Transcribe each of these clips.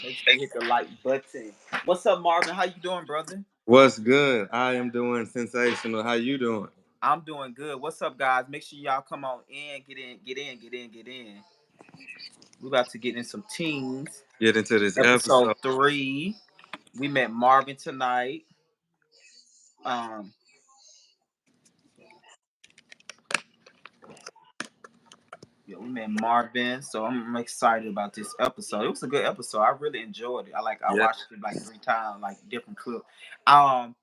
Make sure you hit the like button. What's up, Marvin? How you doing, brother? What's good? I am doing sensational. How you doing? I'm doing good. What's up, guys? Make sure y'all come on in, get in. We about to get in some teams. Get into this Episode episode. 3. We met Marvin tonight. Um, yeah, we met Marvin. So I'm excited about this episode. It was a good episode. I really enjoyed it. I Yeah. watched it like 3 times, like different clips. Um,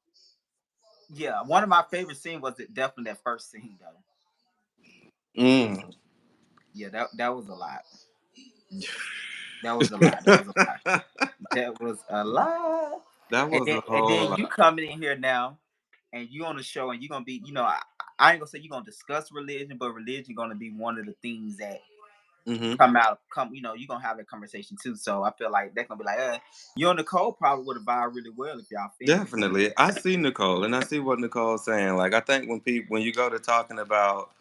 yeah, one of my favorite scenes was definitely that first scene though. Mm. Yeah, that was a lot. That was a lot. That was a lot. That was a lot. That And was then a and whole then you lot. coming in here now, and you on the show, and you're gonna be, I ain't gonna say you're gonna discuss religion, but religion gonna be one of the things that Hmm. you're gonna have that conversation too. So I feel like they're gonna be like, you and Nicole probably would have vibed really well if y'all filmed it. Definitely. I see Nicole and I see what Nicole's saying. Like I think when you go to talking about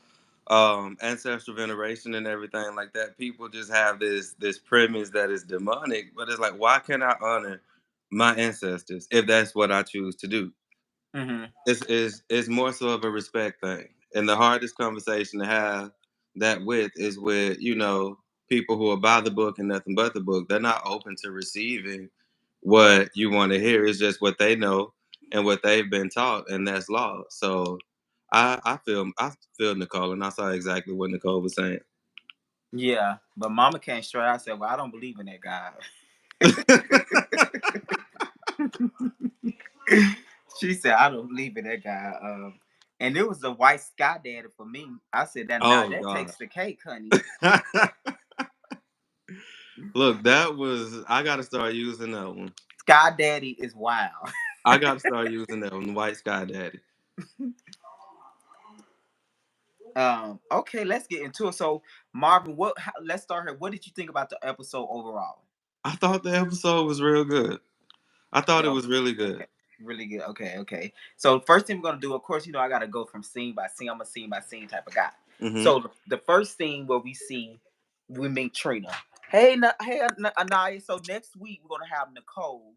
ancestral veneration and everything like that, people just have this premise that is demonic, but it's like why can't I honor my ancestors if that's what I choose to do? Mm-hmm. It's more so of a respect thing. And the hardest conversation to have that with is with, people who are by the book and nothing but the book. They're not open to receiving what you want to hear. It's just what they know and what they've been taught, and that's law. So I feel Nicole, and I saw exactly what Nicole was saying. Yeah, but Mama came straight out and said, "Well, I don't believe in that God." She said, "I don't believe in that guy." And it was the white sky daddy for me. I said that now Oh that God. takes the cake, honey. Look, that was I gotta start using that one. Sky daddy is wild. I gotta start using that one, White Sky Daddy. Okay, let's get into it. So, Marvin, let's start here. What did you think about the episode overall? I thought the episode was real good. I thought it Yeah, was really okay, good. really good. Okay. So, first thing we're gonna do, of course, I gotta go from scene by scene. I'm a scene by scene type of guy. Hmm. So, the first scene where we meet Trina. Hey, Anaya. So next week we're gonna have Nicole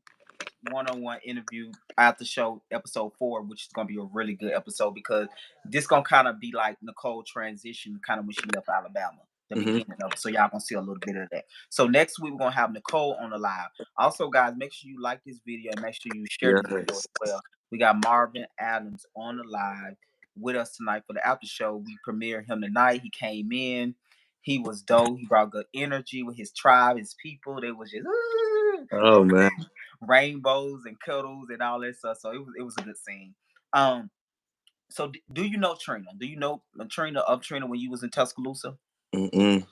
one-on-one interview at the show episode 4, which is gonna be a really good episode because this gonna kind of be like Nicole transition kind of when she left Alabama, the Hmm. beginning of it. So y'all gonna see a little bit of that. So next week we're gonna have Nicole on the live. Also, guys, make sure you like this video and make sure you share this video as Yes. well. We got Marvin Adams on the live with us tonight for the after show. We premiered him tonight. He came in. He was dope. He brought good energy with his tribe, his people. They was just Oh man. rainbows and cuddles and all that stuff. So it was a good scene. Um, so do you know Trina? Do you know Trina when you was in Tuscaloosa? Mm-mm.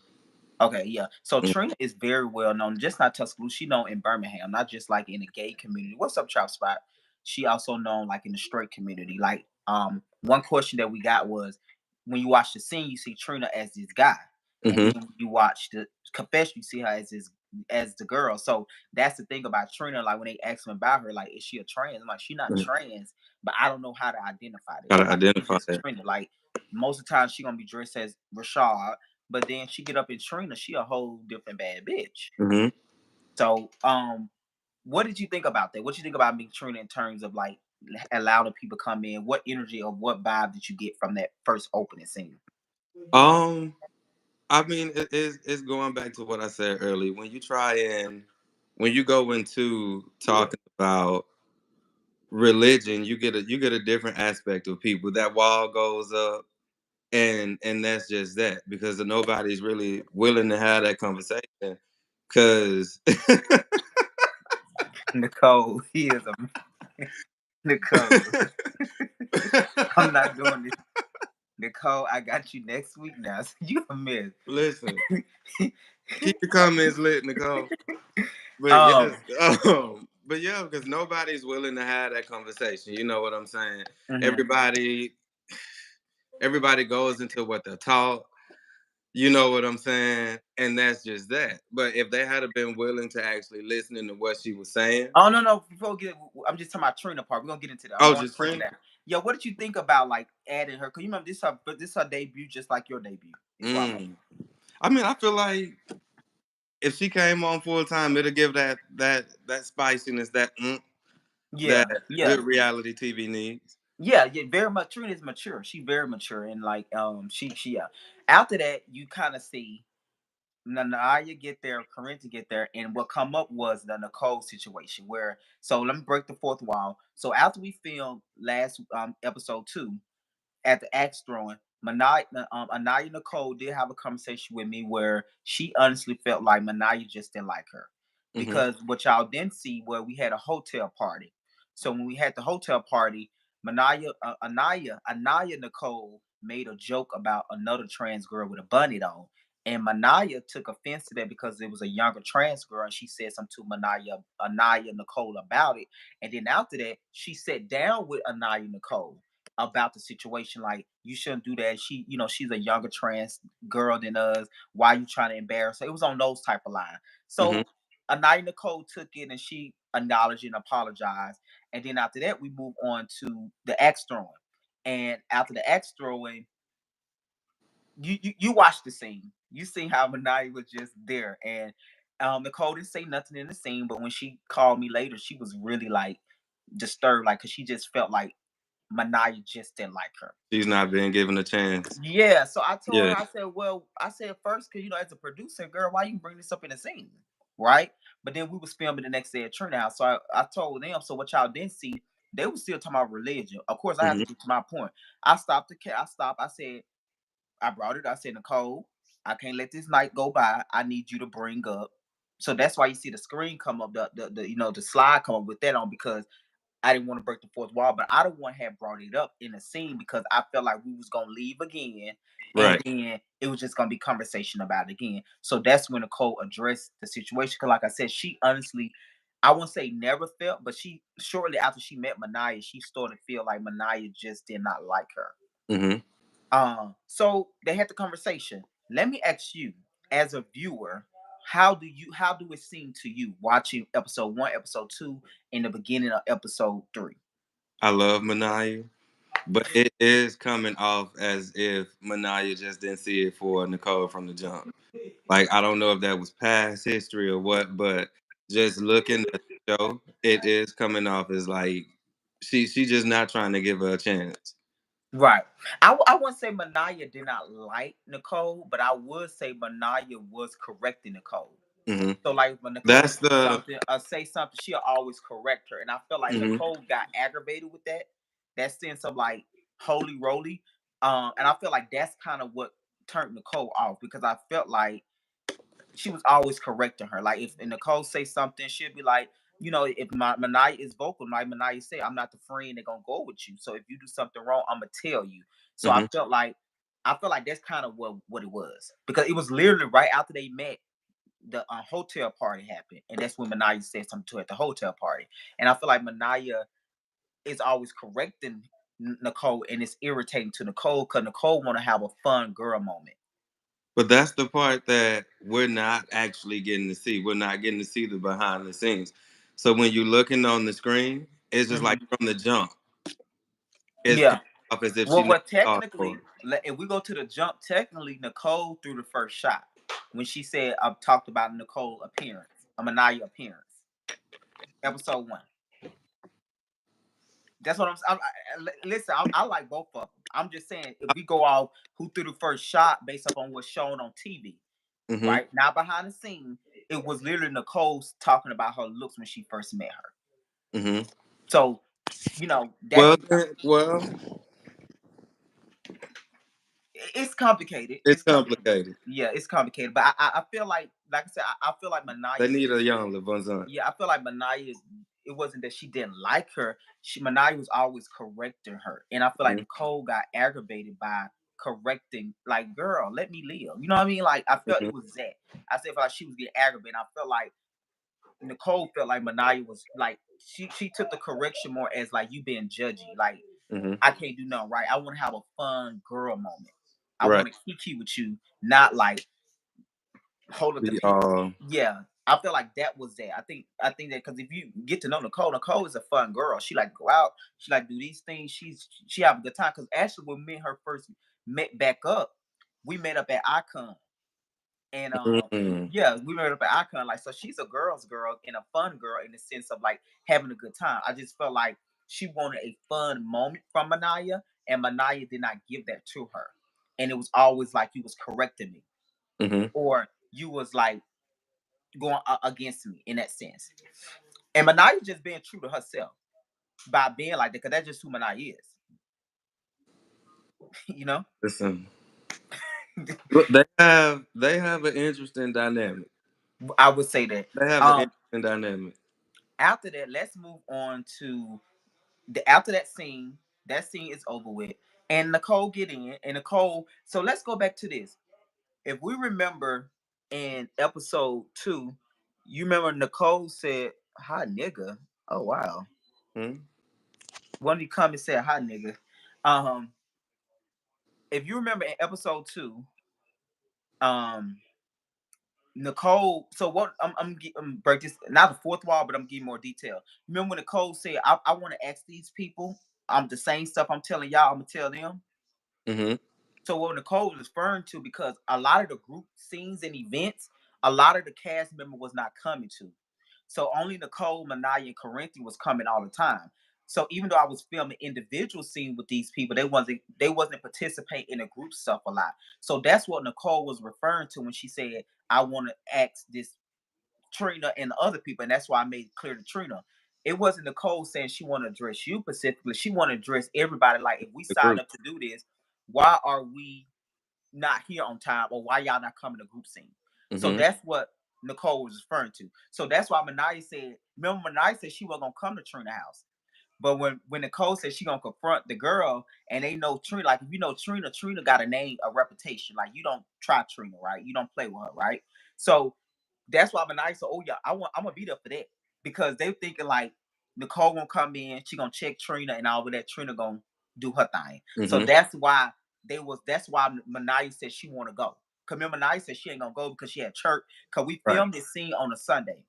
Okay, yeah. So Trina is very well known, just not Tuscaloosa. She known in Birmingham, not just like in the gay community. What's up, Trap Spot? She also known like in the straight community. Like, one question that we got was when you watch the scene, you see Trina as this guy, and Hmm. then when you watch the confession, you see her as the girl. So that's the thing about Trina. Like when they ask me about her, like, is she a trans? I'm like, she not trans, but I don't know how to identify this. Gotta Like, she's identify just that. Trina. Like most of the time, she gonna be dressed as Rashad, but then she get up in Trina, she a whole different bad bitch. Hmm. So, what did you think about that? What you think about me Trina in terms of like allowing people come in? What energy or what vibe did you get from that first opening scene? Um, I mean, it's going back to what I said earlier. When you go into talking about religion, you get a different aspect of people. That wall goes up, and that's just that because nobody's really willing to have that conversation. Cause Nicole, he is a Nicole. I'm not doing this. Nicole, I got you next week now. So you a miss. listen, keep your comments lit, Nicole. But yes, um, because nobody's willing to have that conversation. You know what I'm saying? mhm. Everybody, everybody goes into what they're taught. You know what I'm saying? And that's just that. But if they had been willing to actually listening to what she was saying, Oh no, before we get, I'm just talking about Trina part. We're gonna get into that. I'm oh, going to just break it friend. down. Yeah, what did you think about like adding her? Cause you remember this, her, but this her debut, just like your debut. Is what I'm. Mm. I mean, I feel like if she came on full time, it'll give that spiciness, that Yeah, yeah, good reality TV needs. yeah, yeah. Very much. Trina is mature. She very mature, and like she yeah. After that, you kind of see Nanaya get there, Corinne to get there, and what come up was the Nicole situation where. So let me break the fourth wall. So after we filmed last episode 2, at the axe throwing, Anaya Nicole did have a conversation with me where she honestly felt like Manaya just didn't like her. Hmm. Because what y'all didn't see, where we had a hotel party. So when we had the hotel party, Anaya Nicole made a joke about another trans girl with a bunny on. And Manaya took offense to that because it was a younger trans girl, and she said something to Anaya Nicole about it. And then after that, she sat down with Anaya Nicole about the situation. Like, you shouldn't do that. She's a younger trans girl than us. Why you trying to embarrass her? It was on those type of lines. Hmm. So Anaya Nicole took it and she acknowledged and apologized. And then after that, we move on to the axe throwing. And after the axe throwing, you watch the scene. You see how Manaya was just there, and Nicole didn't say nothing in the scene. But when she called me later, she was really like disturbed, like because she just felt like Manaya just didn't like her. She's not being given a chance. Yeah, so I told Yeah. her, I said, well, I said first, because as a producer, girl, why you bring this up in the scene, right? But then we was filming the next day at Trina House, so I told them. So what y'all didn't see, they were still talking about religion. Of course, I have Hmm. to get to my point. I stopped the cat. I stopped. I said, I brought it. I said, Nicole, I can't let this night go by. I need you to bring up. So that's why you see the screen come up, the slide come up with that on, because I didn't want to break the fourth wall, but I don't want to have brought it up in the scene because I felt like we was gonna leave again, and Right. then it was just gonna be conversation about it again. So that's when Nicole addressed the situation. Because, like I said, she honestly, I won't say never felt, but she shortly after she met Manaya, she started to feel like Manaya just did not like her. Hmm. So they had the conversation. Let me ask you, as a viewer, how do it seem to you watching episode 1, episode 2, in the beginning of episode 3? I love Manaya, but it is coming off as if Manaya just didn't see it for Nicole from the jump. Like, I don't know if that was past history or what, but just looking at the show, it is coming off as like she just not trying to give her a chance. Right. I wouldn't say Manaya did not like Nicole, but I would say Manaya was correcting Nicole. Hmm. So like when Nicole That's the. say something, she'll always correct her. And I feel like Hmm. Nicole got aggravated with that. That sense of like holy roly. And I feel like that's kind of what turned Nicole off, because I felt like she was always correcting her. Like if Nicole say something, she'd be like, if Manaya is vocal, like Manaya said, I'm not the friend that gonna go with you. So if you do something wrong, I'm gonna tell you. So Hmm. I felt like that's kind of what it was, because it was literally right after they met, the hotel party happened, and that's when Manaya said something to her at the hotel party. And I feel like Manaya is always correcting Nicole, and it's irritating to Nicole because Nicole want to have a fun girl moment. But that's the part that we're not actually getting to see. We're not getting to see the behind the scenes. So when you're looking on the screen, it's just like Hmm. from the jump, it's Yeah. coming off as if she Well, never thought for technically, if we go to the jump, technically Nicole threw the first shot when she said, "I've talked about Nicole appearance, a Manaya appearance." Episode 1. That's what listen. I like both of them. I'm just saying, if we go off who threw the first shot based upon what's shown on TV, it. Hmm. right? Not behind the scene, it was literally Nicole talking about her looks when she first met her. Hmm. So that Well, can well, it's complicated. it's It's complicated. complicated. Yeah, it's complicated. But I feel like I said, I feel like They Manaya. need a young Levon. Yeah, I feel like Manaya. It wasn't that she didn't like her. Manaya was always correcting her, and I feel like Hmm. Nicole got aggravated by correcting. Like, girl, let me live. You know what I mean? Like, I felt Hmm. it was that. I said, like, she was getting aggravated. I felt like Nicole felt like Manaya was like, she took the correction more as like, you being judgy. Like, Hmm. I can't do nothing right. I want to have a fun girl moment. I Right. want to kiki with you, not like hold up the We pen. all. Yeah, I feel like that was that. I think that because if you get to know Nicole, Nicole is a fun girl. She like go out. She like do these things. She have a good time. Because actually, when me and her first met back up, we met up at Icon, And Mm-hmm. yeah, we made up an icon. Like, so she's a girl's girl and a fun girl in the sense of like having a good time. I just felt like she wanted a fun moment from Manaya, and Manaya did not give that to her. And it was always like you was correcting me, Mm-hmm. or you was like going against me in that sense. And Manaya just being true to herself by being like that, because that's just who Manaya is. You know, Listen, look, they have an interesting dynamic. I would say that. They have an Um, interesting dynamic. After that, let's move on to after that scene. That scene is over with, and Nicole get in, and Nicole. So let's go back to this. If we remember in episode 2, you remember Nicole said, "Hi, nigga." Oh wow. Hmm? One of you come and said, "Hi, nigga." Um, if you remember in episode 2, um, Nicole. So what? I'm break this not the fourth wall, but I'm giving more detail. Remember when Nicole said, "I want to ask these people. The same stuff I'm telling y'all. I'm gonna tell them." Mm-hmm. So what Nicole was referring to, because a lot of the group scenes and events, a lot of the cast member was not coming to. So only Nicole, Manaya, and Corinthi was coming all the time. So even though I was filming individual scenes with these people, they wasn't participating in the group stuff a lot. So that's what Nicole was referring to when she said, "I want to ask this Trina and the other people," and that's why I made it clear to Trina. It wasn't Nicole saying she want to address you specifically. She want to address everybody. Like, if we The sign group. up to do this, why are we not here on time, or why y'all not coming to group scene? So Mm-hmm. that's what Nicole was referring to. So that's why Manaya said, remember Manaya said she wasn't gonna come to Trina house. But when Nicole said she gonna confront the girl, and they know Trina, like if you know Trina, Trina got a name, a reputation. Like, you don't try Trina, right? You don't play with her, right? So that's why Manaya said, "Oh yeah, I'm gonna be there for that," because they thinking like Nicole gonna come in, she gonna check Trina, and all of that. Trina gonna do her thing. So Mm-hmm. that's why That's why Manaya said she want to go. Cause remember, Manaya said she ain't gonna go because she had church. Cause we Right. filmed this scene on a Sunday.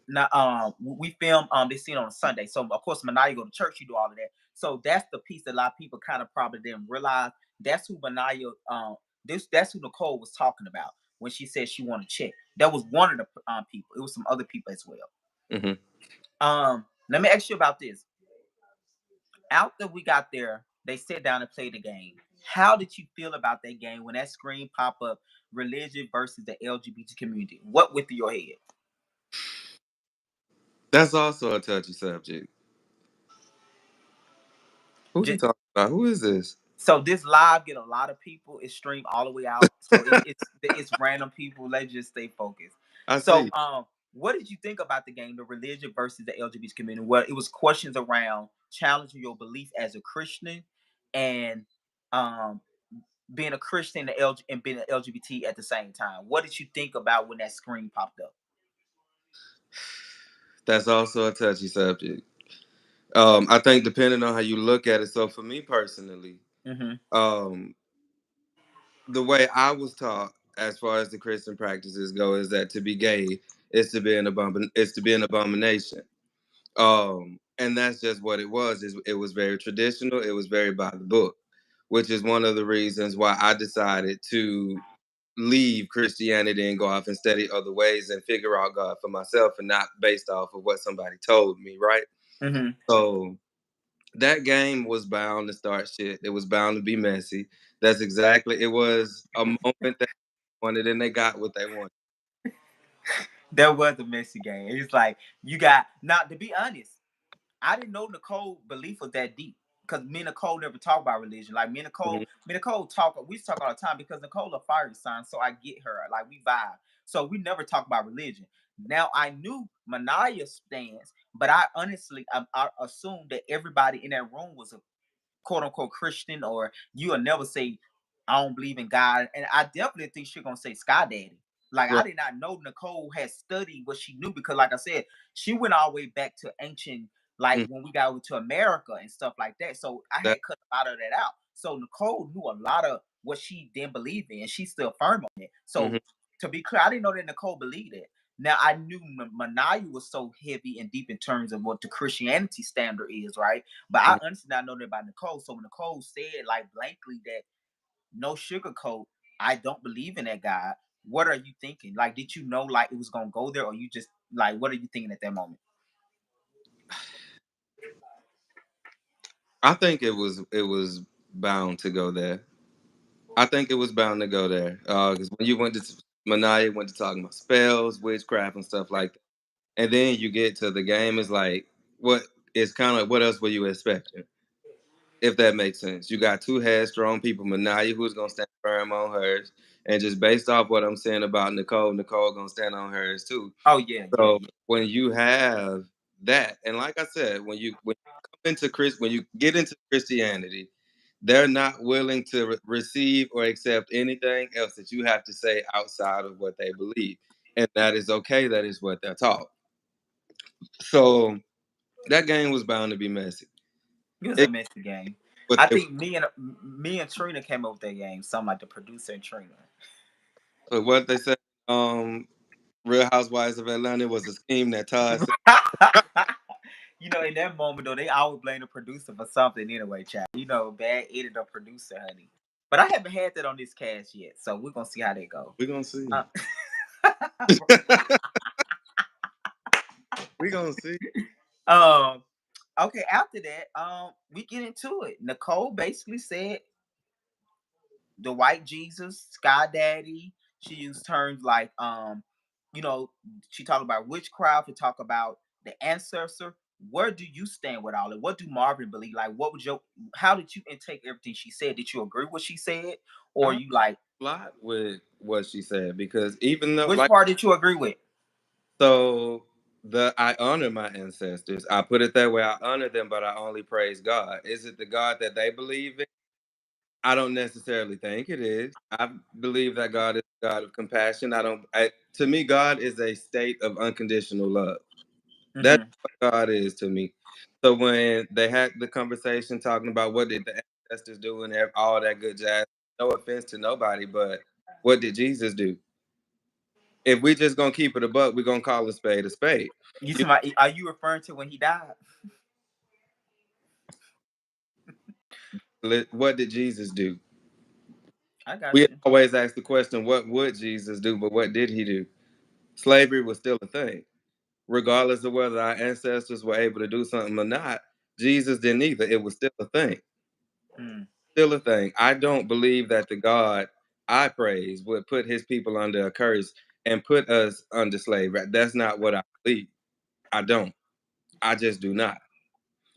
Now, we film this scene on a Sunday. So of course, Manaya go to church, you do all of that. So that's the piece that a lot of people kind of probably didn't realize. That's who Manaya, that's who Nicole was talking about when she said she wanted to check. That was one of the people. It was some other people as well. Mm-hmm. Let me ask you about this. After we got there, they sat down and played the game. How did you feel about that game when that screen pop up, religion versus the LGBT community? What went through your head? That's also a touchy subject. Who's he Just, talking about? Who is this? so this live get a lot of people. It's streamed all the way out, so it's random people. Let's just stay focused. I So, see. what did you think about the game, the religion versus the LGBT community? Well, it was questions around challenging your belief as a Christian, and um, being a Christian and being an LGBT at the same time. What did you think about when that screen popped up? That's also a touchy subject. I think depending on how you look at it. So for me personally, Mm-hmm. um, the way I was taught, as far as the Christian practices go, is that to be gay is to be an abomination. And that's just what it was. It was very traditional. It was very by the book, which is one of the reasons why I decided to leave Christianity and go off and study other ways and figure out God for myself and not based off of what somebody told me, right? Mm-hmm. So that game was bound to start shit. It was bound to be messy. That's exactly. It was a moment they wanted, and they got what they wanted. That was a messy game. It's like you got not to be honest. I didn't know Nicole belief was that deep because me and Nicole never talk about religion. Like Mhm. me and Nicole talk. We talk all the time because Nicole a fiery sign, so I get her. Like we vibe. So we never talk about religion. Now I knew Manaya's stance, but I honestly I assumed that everybody in that room was a quote unquote Christian, or you will never say I don't believe in God. And I definitely think she's gonna say Sky Daddy. Like, I Right. did not know Nicole had studied what she knew, because like I said, she went all the way back to ancient, like Mhm. when we got over to America and stuff like that. So I That. had cut a lot of that out. So Nicole knew a lot of what she didn't believe in, and she's still firm on it. So Mhm. to be clear, I didn't know that Nicole believed it. Now I knew Manaya was so heavy and deep in terms of what the Christianity standard is, right? But I Mhm. honestly not know that about Nicole. So when Nicole said like blankly that no sugarcoat, I don't believe in that God. What are you thinking? Like, did you know like it was gonna go there, or you just like what are you thinking at that moment? I think it was bound to go there. I think it was bound to go there. Because when you went to Manaya, went to talking about spells, witchcraft, and stuff like that, and then you get to the game, it's like, what it's kind of like, what else were you expecting? If that makes sense. You got two headstrong people, Manaya, who's gonna stand firm on hers, and just based off what I'm saying about Nicole, Nicole gonna stand on hers too. Oh yeah, yeah, So yeah. when you have that, and like I said, when you come into when you get into Christianity, they're not willing to receive or accept anything else that you have to say outside of what they believe, and that is okay. That is what they're taught. So that game was bound to be messy. It was a It, messy game. but I it, think me and Trina came up with that game. Something like the producer and Trina. but what they said, Real Housewives of Atlanta was a scheme that Todd said. In that moment though, they always blame the producer for something anyway, child. Bad editor, producer, honey. But I haven't had that on this cast yet, so we're gonna see how they go. We're gonna see. Uh, We're gonna see. um, okay. After that, we get into it. Nicole basically said the white Jesus, Sky Daddy. She used terms like you know, she talked about witchcraft. She talked about the ancestor. Where do you stand with all it? What do Marvin believe? Like, what was your? How did you intake everything she said? Did you agree with what she said, or I you like lot with what she said because even though which like part did you agree with? so the I honor my ancestors. I put it that way. I honor them, but I only praise God. Is it the God that they believe in? I don't necessarily think it is. I believe that God is a God of compassion. To me, God is a state of unconditional love. That's Hmm. what God is to me. So when they had the conversation talking about what did the ancestors do and all that good jazz, no offense to nobody, but what did Jesus do? If we just gonna keep it a buck, we're gonna call a spade a spade. You You, are you referring to when he died? what did Jesus do? I got We you. always ask the question, what would Jesus do? But what did he do? Slavery was still a thing. Regardless of whether our ancestors were able to do something or not, Jesus didn't either. It was still a thing. Hmm. Still a thing. I don't believe that the God I praise would put his people under a curse and put us under slavery. That's not what I believe. I don't. I just do not.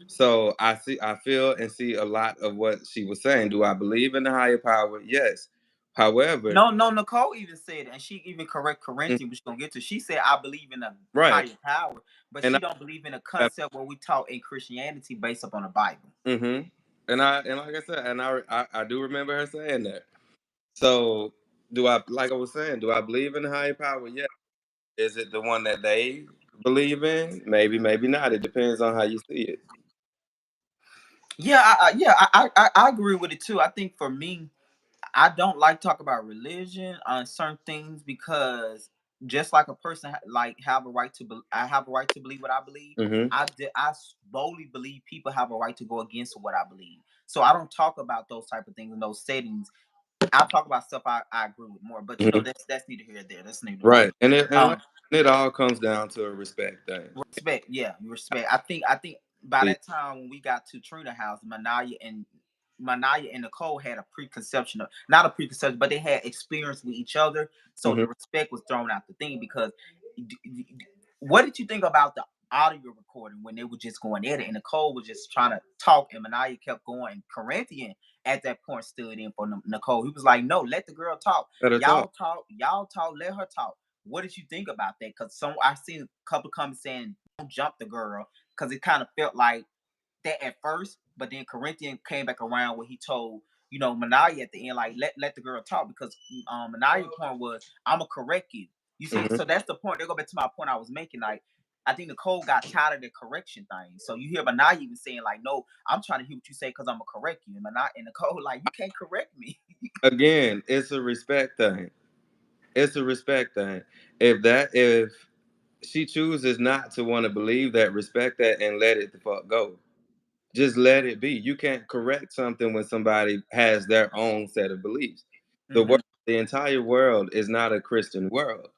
So I feel and see a lot of what she was saying. Do I believe in the higher power? Yes. However, No, no, Nicole even said, and she even correct mm, Corinthians, which we're gonna get to. She said, "I believe in a right, higher power," but and she don't believe in a I, concept what we taught in Christianity based upon the Bible. mm-hmm. And like I said, I do remember her saying that. So do I? Like I was saying, do I believe in the higher power? Yeah. Is it the one that they believe in? Maybe, maybe not. It depends on how you see it. Yeah, I agree with it too. I think for me, I don't like talk about religion on certain things because just like a person like have a right to I have a right to believe what I believe. Hmm. I boldly believe people have a right to go against what I believe. So I don't talk about those type of things in those settings. I talk about stuff I agree with more, but Hmm. that's neither here nor there. That's neither nor Right, there. and Um, it all comes down to a respect thing. Respect, yeah, respect. I think by that time when we got to Trina house, Manaya and Nicole had a preconception of not a preconception, but they had experience with each other. So Hmm. the respect was thrown out the thing because what did you think about the audio recording when they were just going at it and Nicole was just trying to talk and Manaya kept going? Corinthian at that point stood in for Nicole. He was like, no, let the girl talk. Let her talk. Y'all talk, let her talk. What did you think about that? Because I seen a couple comments saying don't jump the girl because it kind of felt like that at first, but then Corinthian came back around when he told Manaya at the end like let the girl talk because Manaya's point was I'm gonna correct you. You see, Hmm. so that's the point. They go back to my point I was making. Like I think Nicole got tired of the correction thing. So you hear Manaya even saying like, "No, I'm trying to hear what you say because I'm gonna correct you." And Manaya and Nicole like, "You can't correct me." Again, it's a respect thing. It's a respect thing. If she chooses not to want to believe that, respect that, and let it the fuck go. Just let it be. You can't correct something when somebody has their own set of beliefs. The word Hmm. the entire world is not a Christian world.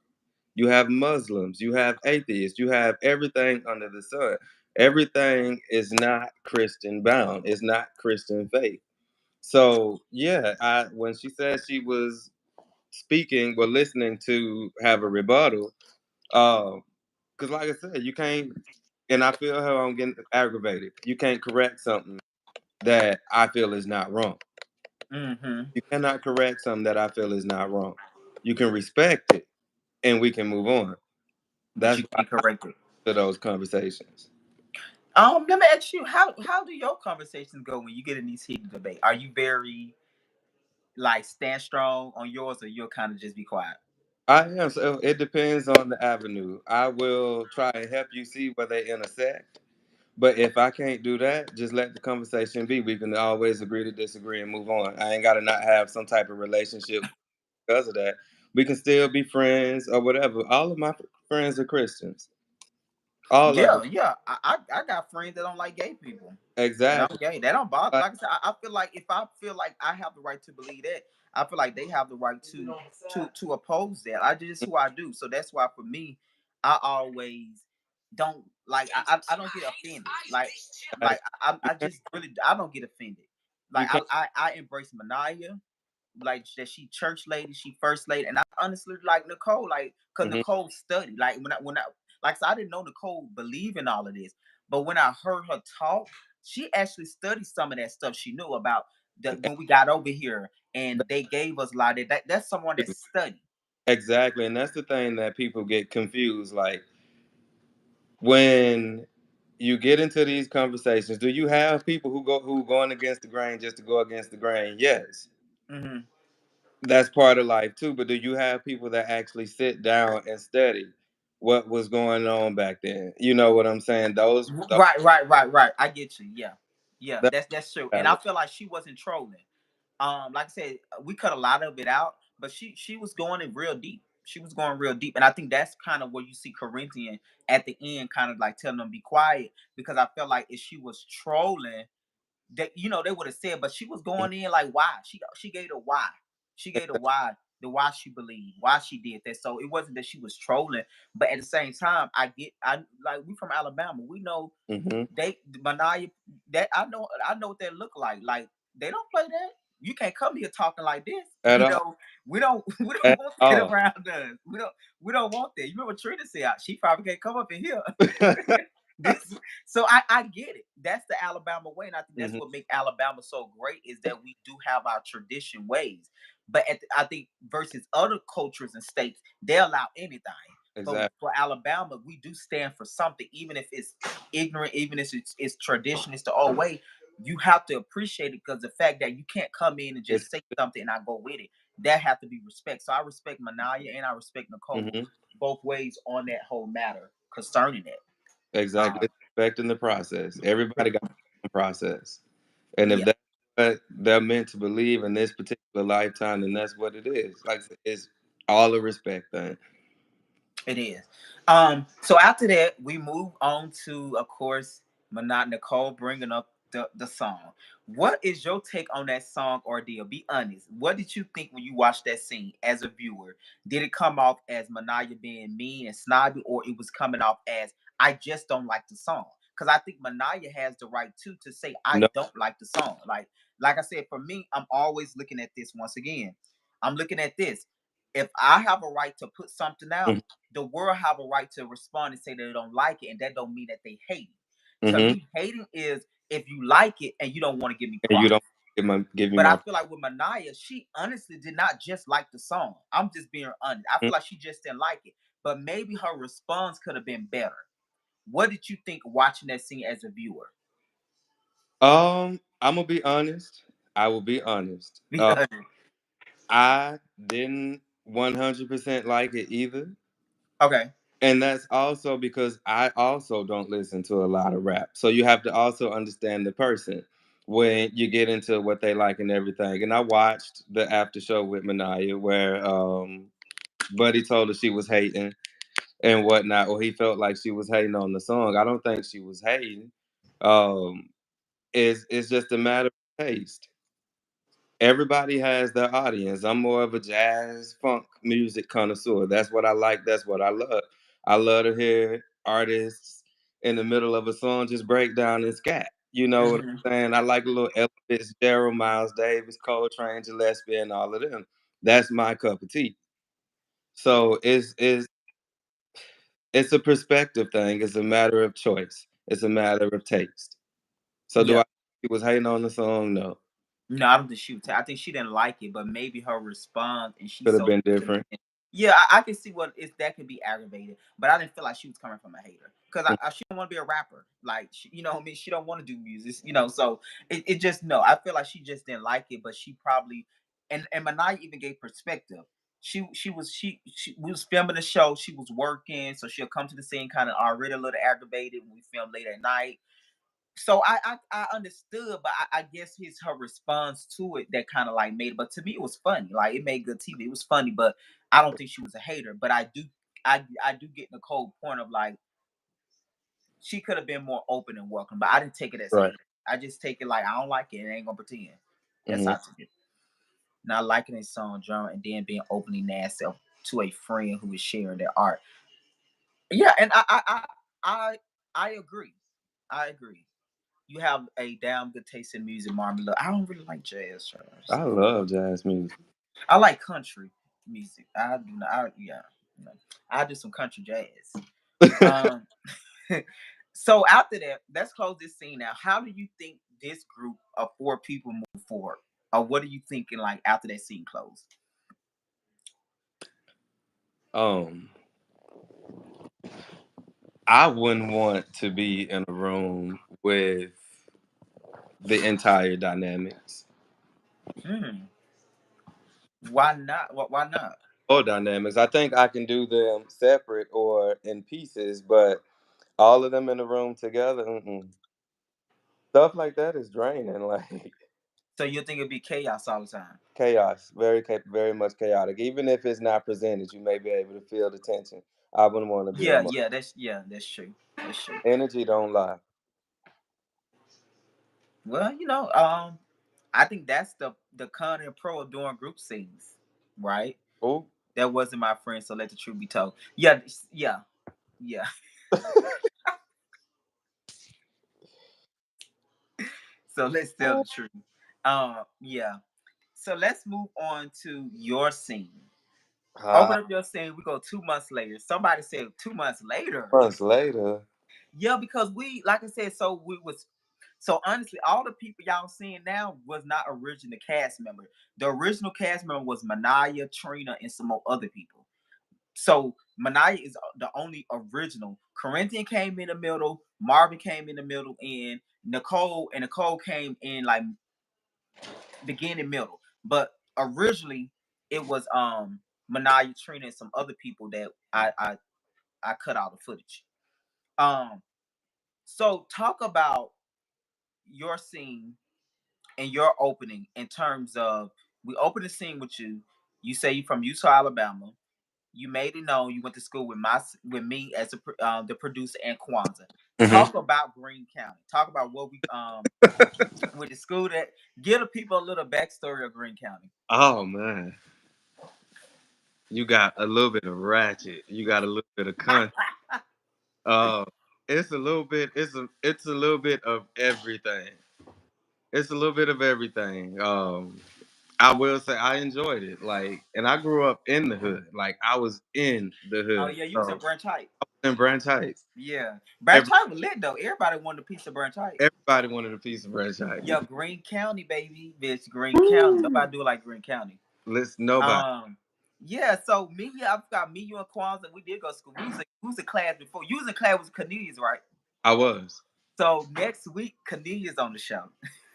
You have Muslims, you have atheists, you have everything under the sun. Everything is not Christian bound. It's not Christian faith. So yeah, I when she said she was speaking or listening to have a rebuttal, because like I said, you can't. And I feel how I'm getting aggravated. You can't correct something that I feel is not wrong. Mm-hmm. You cannot correct something that I feel is not wrong. You can respect it, and we can move on. But That's you why can't correct it. to those conversations. Let me ask you, how do your conversations go when you get in these heated debate? Are you very like stand strong on yours, or you'll kind of just be quiet? I am. So it depends on the avenue. I will try and help you see where they intersect. But if I can't do that, just let the conversation be. We can always agree to disagree and move on. I ain't got to not have some type of relationship because of that. We can still be friends or whatever. All of my friends are Christians. All of Yeah, them. yeah. I got friends that don't like gay people. And I'm Exactly. gay. That don't bother. But, Like I said, I feel like if I feel like I have the right to believe that, I feel like they have the right to oppose that. I just who I do. So that's why for me, I always don't like I don't get offended. I just really I don't get offended. Like you can't. I embrace Manaya, like that she church lady, she first lady, and I honestly like Nicole, like because Mhm. Nicole studied. Like when I like so I didn't know Nicole believe in all of this, but when I heard her talk, she actually studied some of that stuff she knew about the when we got over here, and they gave us a lot of that. That's someone that studied. Exactly. And that's the thing that people get confused. Like when you get into these conversations, do you have people who going against the grain just to go against the grain? Yes. Hmm. That's part of life too. But do you have people that actually sit down and study what was going on back then? You know what I'm saying? Right. I get you. Yeah, yeah. That's That's true. And I reality. feel like she wasn't trolling. Like I said, we cut a lot of it out, but she was going in real deep. She was going real deep, and I think that's kind of where you see Corinthian at the end, kind of like telling them be quiet, because I felt like if she was trolling, that they would have said, but she was going in like why she gave the why, she gave the why she believed, why she did that. So it wasn't that she was trolling, but at the same time, I like we from Alabama, we know Mm-hmm. they Manaya, that I know what that look like. Like they don't play that. You can't come here talking like this. At all. We don't we don't At want that all. around us. We don't want that. You remember Trina said she probably can't come up in here. This so I get it. That's the Alabama way, and I think that's Hmm. what makes Alabama so great is that we do have our tradition ways. But I think versus other cultures and states, they allow anything. But Exactly. for Alabama, we do stand for something, even if it's ignorant, even if it's tradition, it's the old way. You have to appreciate it because the fact that you can't come in and It's just say something and I go with it, that have to be respect. So I respect Manaya and I respect Nicole mhm. both ways on that whole matter concerning it. Exactly. Um, It's respecting the process. Everybody got a process. And if yeah. that's what they're meant to believe in this particular lifetime, then that's what it is. Like I said, it's all a respect thing. It is. So after that, we move on to, of course, Monot Nicole bringing up the song. What is your take on that song ordeal? Be honest. What did you think when you watched that scene as a viewer? Did it come off as Manaya being mean and snobby, or it was coming off as I just don't like the song? Because I think Manaya has the right to say I No. don't like the song. Like I said, for me, I'm always looking at this once again. I'm looking at this. If I have a right to put something out, the world have a right to respond and say they don't like it, and that don't mean that they hate it. To Mm-hmm. me, hating is if you like it and you don't want to give me And you props. don't give me But I my. feel like with Manaya, she honestly did not just like the song. I'm just being honest. I feel like she just didn't like it. But maybe her response could have been better. What did you think watching that scene as a viewer? I'm gonna be honest. I will be honest. Be honest. I didn't 100% like it either. Okay. And that's also because I also don't listen to a lot of rap. So you have to also understand the person when you get into what they like and everything. And I watched the after show with Manaya where Buddy told her she was hating and whatnot, or he felt like she was hating on the song. I don't think she was hating. Um, it's just a matter of taste. everybody has their audience. I'm more of a jazz funk music connoisseur. That's what I like. That's what I love. I love to hear artists in the middle of a song just break down and scat. You know what Hmm. I'm saying? I like a little Ella Fitzgerald, Miles Davis, Coltrane, Gillespie, and all of them. That's my cup of tea. So it's a perspective thing. It's a matter of choice. It's a matter of taste. So do Yeah. I think he was hating on the song? No. No, I don't think she would. I think she didn't like it, but maybe her response and she's Could have so been used to different. being. Yeah, I can see what is that could be aggravated, but I didn't feel like she was coming from a hater because she don't want to be a rapper. Like you know, what I mean, she don't want to do music. You know, so it just no. I feel like she just didn't like it, but she probably and Manaya even gave perspective. She we was filming the show. She was working, so she'll come to the scene kind of already a little aggravated when we film late at night. So I understood, but I guess his her response to it that kind of like made it. But to me, it was funny. Like it made good TV. It was funny, but I don't think she was a hater. But I do get Nicole's point of like she could have been more open and welcome, but I didn't take it as Right. hate. I just take it like I don't like it and I ain't gonna pretend. That's how Hmm. I took it. Not liking his song drama and then being openly nasty to a friend who is sharing their art. Yeah, and I I agree. I agree. You have a damn good taste in music, Marvin. Look, I don't really like jazz, Charles. I love jazz music. I like country music. I do not. Yeah, no. I do some country jazz. Um, so after that, let's close this scene now. How do you think this group of four people move forward, or what are you thinking like after that scene closed? um, I wouldn't want to be in a room with the entire dynamics Hmm. Why not? Why not? or dynamics. I think I can do them separate or in pieces, but all of them in the room together, stuff like that is draining. Like So you think it'd be chaos all the time? chaos, very much chaotic. Even if it's not presented, you may be able to feel the tension. I wouldn't want to be Yeah, among. that's true. That's true. Energy don't lie. Well, I think that's the con and pro of doing group scenes, right? Oh, That wasn't my friend, so let the truth be told. Yeah, yeah, yeah. So let's tell the truth. Yeah. So let's move on to your scene. ah, Open up your scene. We go 2 months later. Somebody said 2 months later. months later. Yeah, because we, like I said, so we was. So honestly, all the people y'all seeing now was not original cast member. The original cast member was Manaya, Trina, and some more other people. So Manaya is the only original. Corinthian came in the middle, Marvin came in the middle, and Nicole came in like beginning middle. But originally it was Manaya, Trina, and some other people that I cut out the footage. Um so talk about your scene and your opening in terms of we open the scene with you. You say you from Utah, Alabama. You made it known you went to school with me as the producer and Kwanzaa. Hmm. Talk about Greene County. Talk about what we with the school that give the people a little backstory of Greene County. Oh man, you got a little bit of ratchet. You got a little bit of cunt. Uh, it's a little bit. It's a little bit of everything. It's a little bit of everything. I will say I enjoyed it. Like, and I grew up in the hood. Like, I was in the Oh hood. yeah, you was in So Branch Heights. in Branch Heights, Yeah, Branch every, Heights was lit though. Everybody wanted a piece of Branch Heights. everybody wanted a piece of Branch Heights. Yeah, Greene County, baby, bitch, Greene County. Woo! Nobody do it like Greene County. Listen, nobody. Um, yeah. So me, yeah, I've got me, you, and Kwanzaa. We did go to school. We was in class before. You was in class with Cornelius, right? I was. So next week, Cornelius on the show.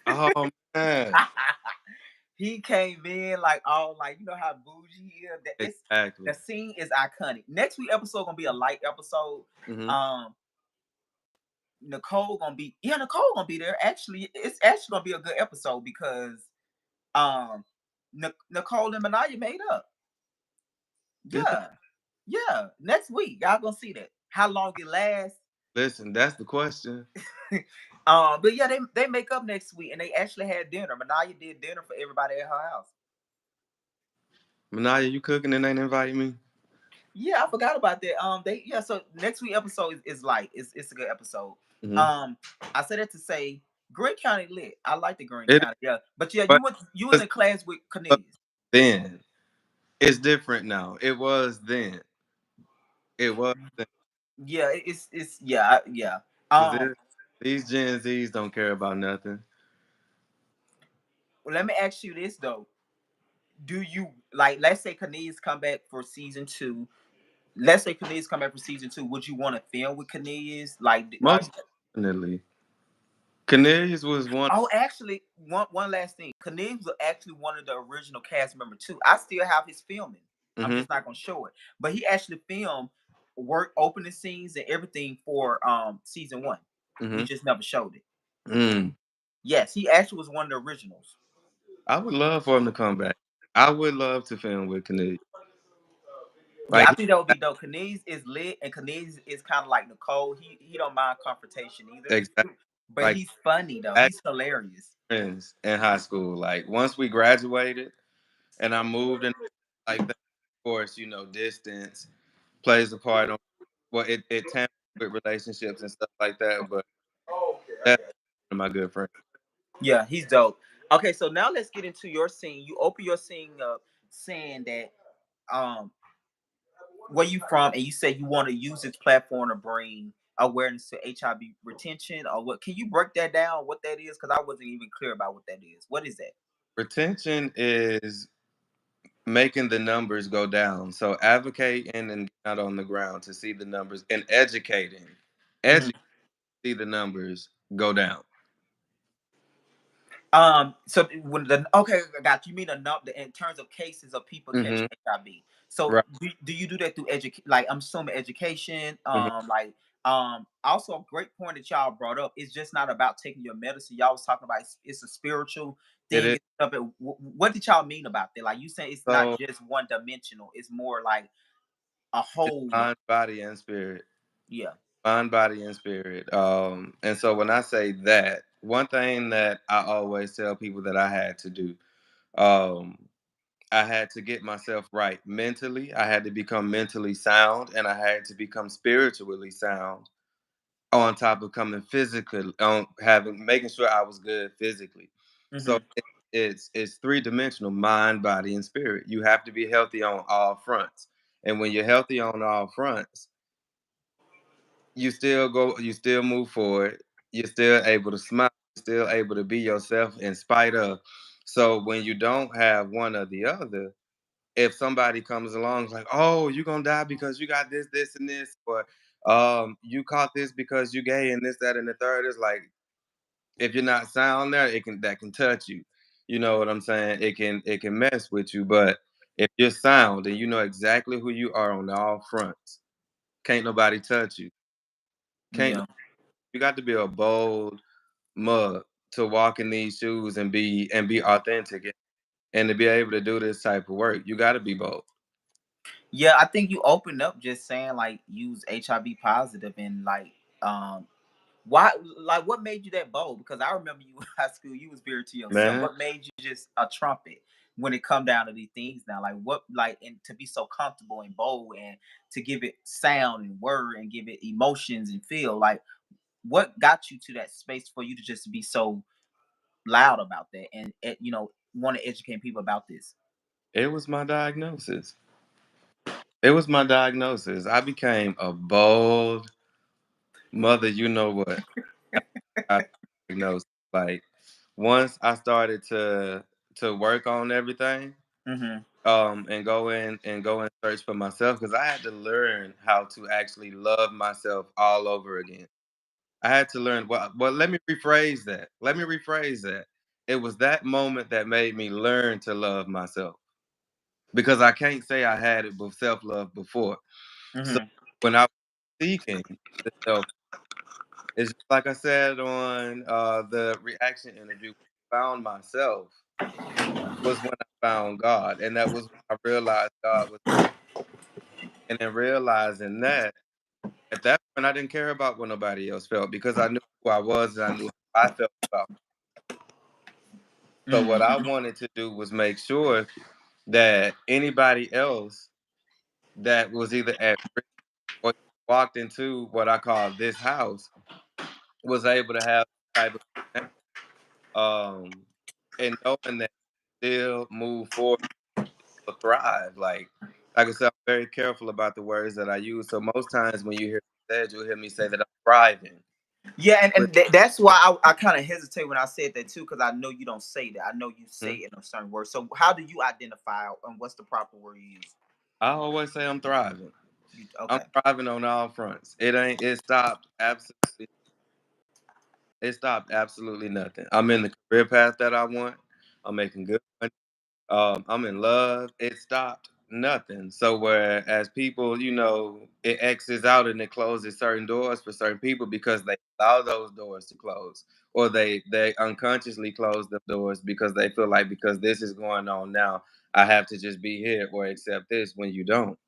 Oh man, He came in like all like you know how bougie he is. The exactly. scene is iconic. Next week episode gonna be a light episode. Hmm. Um, Nicole gonna be there. Actually, it's actually gonna be a good episode because um Nicole and Manaya made up. Did they? Yeah, yeah. Next week, y'all gonna see that. How long it lasts? Listen, that's the question. But yeah, they make up next week, and they actually had dinner. Manaya did dinner for everybody at her house. Manaya, you cooking and ain't inviting me? Yeah, I forgot about that. They yeah. So next week episode is light. It's a good episode. Mm-hmm. Um, I said it to say Green County lit. I like the Green It County. Yeah, but yeah, but you it in the class with was Canese. then. It's different now. It was then. It was then. Yeah, it's yeah yeah. 'Cause Um, these Gen Zs don't care about nothing. well, let me ask you this though. Do you like? Let's say Canese come back for season two. Let's say Canese come back for season two. Would you want to film with Canese? Like, Most definitely. Cornelius was one. oh, actually, one last thing. Kaneem was actually one of the original cast member too. I still have his filming. I'm Mm-hmm. just not gonna show it, but he actually filmed work opening scenes and everything for season one. We Mm-hmm. just never showed it. Mm. Yes, he actually was one of the originals. I would love for him to come back. I would love to film with Cornelius. Yeah, Like I think that would be dope. Kanees is lit, and Kanees is kind of like Nicole. He don't mind confrontation either, exactly but like he's funny though. act He's hilarious. friends in high school. Like once we graduated and I moved in like that, of course, distance plays a part on it tampers with relationships and stuff like that. But that's one of my good friends. Yeah, he's dope. Okay, so now let's get into your scene. You open your scene up saying that um where you from, and you say you want to use this platform to bring awareness to HIV retention, or what? Can you break that down? What that is? Because I wasn't even clear about what that is. What is that? Retention is making the numbers go down. So advocating and getting out on the ground to see the numbers and Mhm. educate, see the numbers go down. So when the okay, I got you. You mean in terms of cases of people catching Hmm. HIV. So Right. do you do that through like I'm assuming education, Hmm. like also a great point that y'all brought up. It's just not about taking your medicine. Y'all was talking about it's a spiritual It thing. is It's stuff. What did y'all mean about that? Like you saying it's not so just one dimensional. It's more like a it's whole. mind, body, and spirit. Yeah. Mind, body, and spirit. And so when I say that, one thing that I always tell people that I had to do, um, I had to get myself right mentally. I had to become mentally sound, and I had to become spiritually sound. On top of coming physical, on having making sure I was good physically. So Hmm. it's three dimensional: mind, body, and spirit. You have to be healthy on all fronts, and when you're healthy on all fronts, you still move forward, you're still able to smile, you're still able to be yourself in spite of. So when you don't have one or the other, if somebody comes along like, oh, you're gonna die because you got this and this, or you caught this because you gay and this, that, and the third, it's like if you're not sound there, that can touch you. You know what I'm saying? It can mess with you. But if you're sound and you know exactly who you are on all fronts, can't nobody touch you. Can't Yeah. You got to be a bold mug to walk in these shoes and be authentic and to be able to do this type of work. You got to be bold. Yeah, I think you opened up just saying like use HIV positive and um why, like, what made you that bold? Because I remember you in high school, you was very to yourself. Man, What made you just a trumpet when it come down to these things now? Like, what, like, and to be so comfortable and bold and to give it sound and word and give it emotions and feel like, what got you to that space for you to just be so loud about that and want to educate people about this? it was my diagnosis. It was my diagnosis. I became a bold mother, you know what? I diagnosed. Like once I started to work on everything, Mm-hmm. and go and search for myself because I had to learn how to actually love myself all over again. I had to learn. Well, let me rephrase that. Let me rephrase that. It was that moment that made me learn to love myself because I can't say I had it with self love before. So Mm-hmm. when I was seeking the self, it's just like I said on the reaction interview. Found myself was when I found God, and that was when I realized God was. And then realizing that at that point, I didn't care about what nobody else felt because I knew who I was and I knew I felt about. So what I Mm-hmm. wanted to do was make sure that anybody else that was either at risk or walked into what I call this house was able to have type of um and knowing that still move forward to thrive. Like I said, I'm very careful about the words that I use. So most times when you hear me said, you'll hear me say that I'm thriving. Yeah, and, But, that's why I kind of hesitate when I said that too, because I know you don't say that. I know you say mhm. it in a certain word. So how do you identify and what's the proper word you use? I always say I'm thriving. I'm Okay. thriving on all fronts. It stopped absolutely nothing. I'm in the career path that I want. I'm making good money. I'm in love. It stopped nothing. So whereas people, it X's out and it closes certain doors for certain people because they allow those doors to close, or they unconsciously close the doors because they feel like because this is going on now, I have to just be here or accept this. When you don't,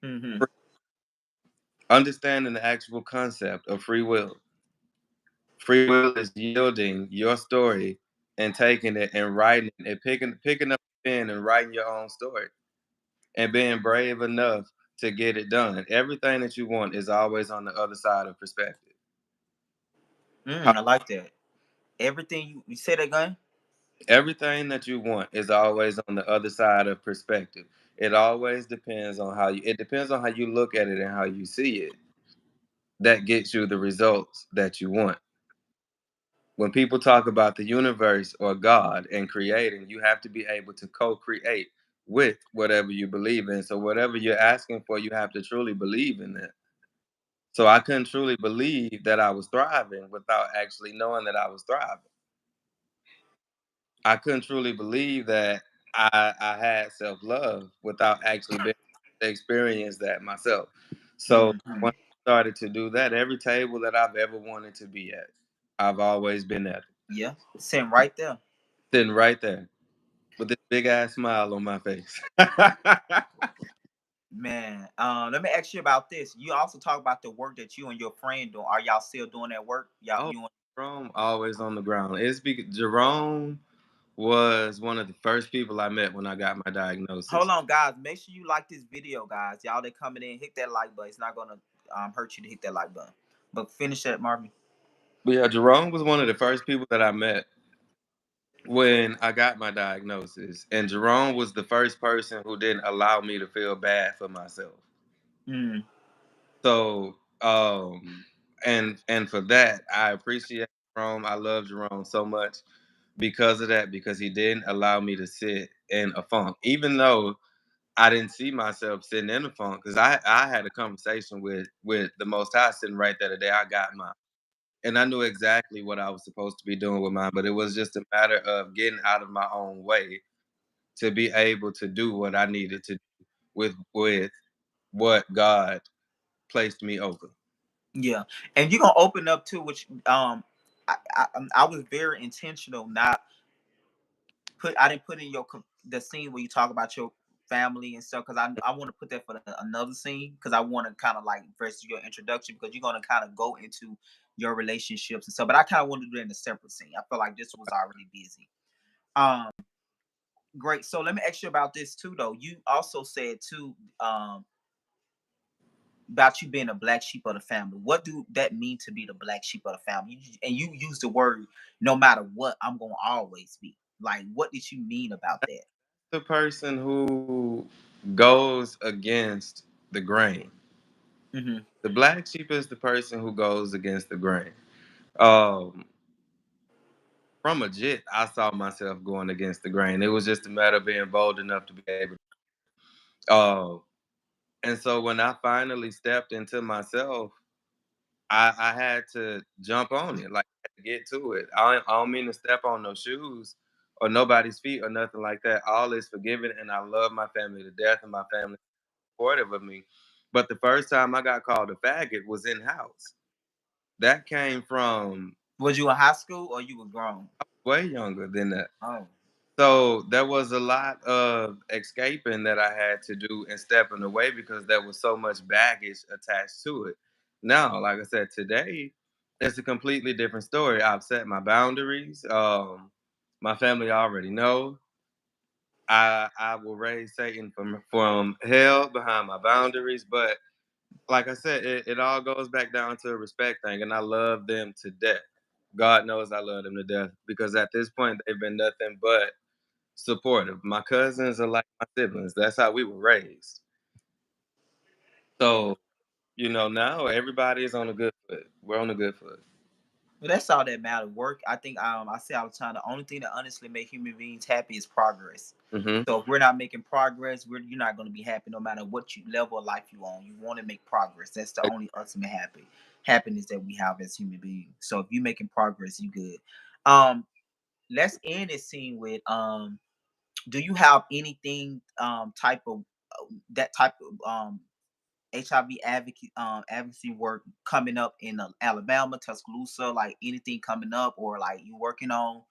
Mm-hmm. understanding the actual concept of free will. Free will is yielding your story and taking it and writing it, picking up a pen and writing your own story and being brave enough to get it done. Everything that you want is always on the other side of perspective. I like that. Everything you say that again. Everything that you want is always on the other side of perspective. It always depends on it depends on how you look at it and how you see it. That gets you the results that you want. When people talk about the universe or God and creating, you have to be able to co-create with whatever you believe in. So whatever you're asking for, you have to truly believe in it. So I couldn't truly believe that I was thriving without actually knowing that I was thriving. I couldn't truly believe that I had self love without actually being able to experience that myself. So Mm-hmm. when I started to do that, every table that I've ever wanted to be at, I've always been at it, Yeah, sitting right there. sitting right there with this big ass smile on my face. Man, let me ask you about this. You also talk about the work that you and your friend do. Are y'all still doing that work? Y'all, Oh, you and Jerome always on the ground. It's because Jerome was one of the first people I met when I got my hold diagnosis. on, guys. Make sure you like this video, guys. Y'all that coming in, hit that like button. It's not gonna hurt you to hit that like button. But finish that, Marvin. But yeah, Jerome was one of the first people that I met when I got my diagnosis. And Jerome was the first person who didn't allow me to feel bad for myself. Mm. So, and for that, I appreciate Jerome. I love Jerome so much because of that, because he didn't allow me to sit in a funk, even though I didn't see myself sitting in a funk, because I had a conversation with the Most High sitting right there the day I got mine, and I knew exactly what I was supposed to be doing with mine, but it was just a matter of getting out of my own way to be able to do what I needed to do with what God placed me over. Yeah, and you're gonna open up to which I was very intentional. Not put I didn't put in the scene where you talk about your family and stuff because I want to put that for another scene because I want to kind of like versus your introduction because you're gonna kind of go into your relationships and stuff. But I kind of want to do it in a separate scene. I feel like this was already busy. Um, great. So let me ask you about this too, though. You also said too about you being a black sheep of the family. What do that mean to be the black sheep of the family? And you use the word no matter what, I'm gonna always be. Like, what did you mean about that? The person who goes against the grain. Hmm. The black sheep is the person who goes against the grain. Um, from a jit, I saw myself going against the grain. It was just a matter of being bold enough to be able. Uh, and so when I finally stepped into myself, I had to jump on it, like I had to get to it. I don't mean to step on no shoes or nobody's feet or nothing like that. All is forgiven, and I love my family to death, and my family is supportive of me. But the first time I got called a faggot was in house. That came from Was you in high school or you were grown? way younger than that. Oh, So there was a lot of escaping that I had to do and stepping away because there was so much baggage attached to it. Now, like I said, today it's a completely different story. I've set my boundaries. My family already know. I will raise Satan from hell behind my boundaries, but like I said, it all goes back down to a respect thing, and I love them to death. God knows I love them to death because at this point they've been nothing but supportive. My cousins are like my siblings. That's how we were raised. Yeah. So now everybody is on a good foot. We're on a good foot. Well, that's all that matters. Work. I think I say all the time. The only thing that honestly make human beings happy is progress. Hmm. So if we're not making progress, you're not going to be happy no matter what level of life you on. You want to make progress. That's the only ultimate happiness that we have as human beings. So if you're making progress, you good. Um, let's end this scene with do you have anything type of that type of HIV advocacy work coming up in Alabama, Tuscaloosa, like anything coming up or like you working on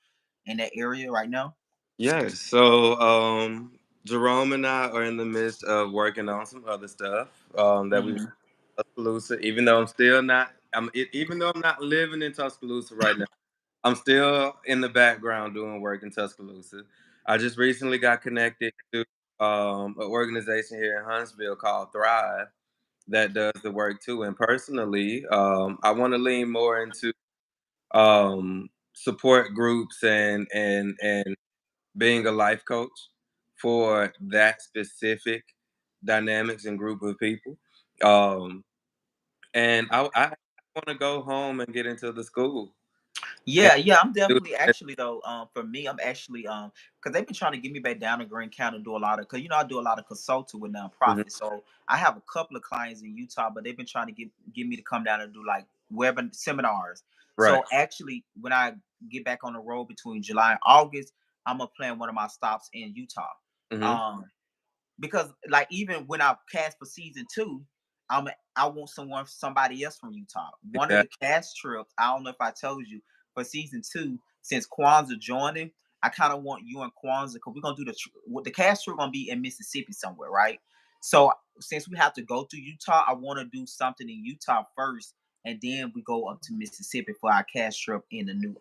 in that area right now? Yes. So Jerome and I are in the midst of working on some other stuff that we Hmm. Tuscaloosa. Even though I'm still not, even though I'm not living in Tuscaloosa right now, I'm still in the background doing work in Tuscaloosa. I just recently got connected to an organization here in Huntsville called Thrive that does the work too. And personally, I want to lean more into support groups and being a life coach for that specific dynamics and group of people. Um, and I want to go home and get into the school. And Yeah, yeah, I'm do definitely that. actually though. For me, I'm actually because they've been trying to get me back down to Green County to do a lot of because I do a lot of consulting with Mhm. nonprofits. So I have a couple of clients in Utah, but they've been trying to get me to come down and do like web seminars. Right. So actually, when I get back on the road between July and August, I'm gonna plan one of my stops in Utah. Hmm. Um, because like even when I cast for season 2, I want somebody else from Utah. One of the Exactly. cast trips, I don't know if I told you, for season 2, since Kwanzaa joining, I kind of want you and Kwanzaa because we're gonna do the cast trip gonna be in Mississippi somewhere, right? So since we have to go through Utah, I want to do something in Utah first, and then we go up to Mississippi for our cast trip in the new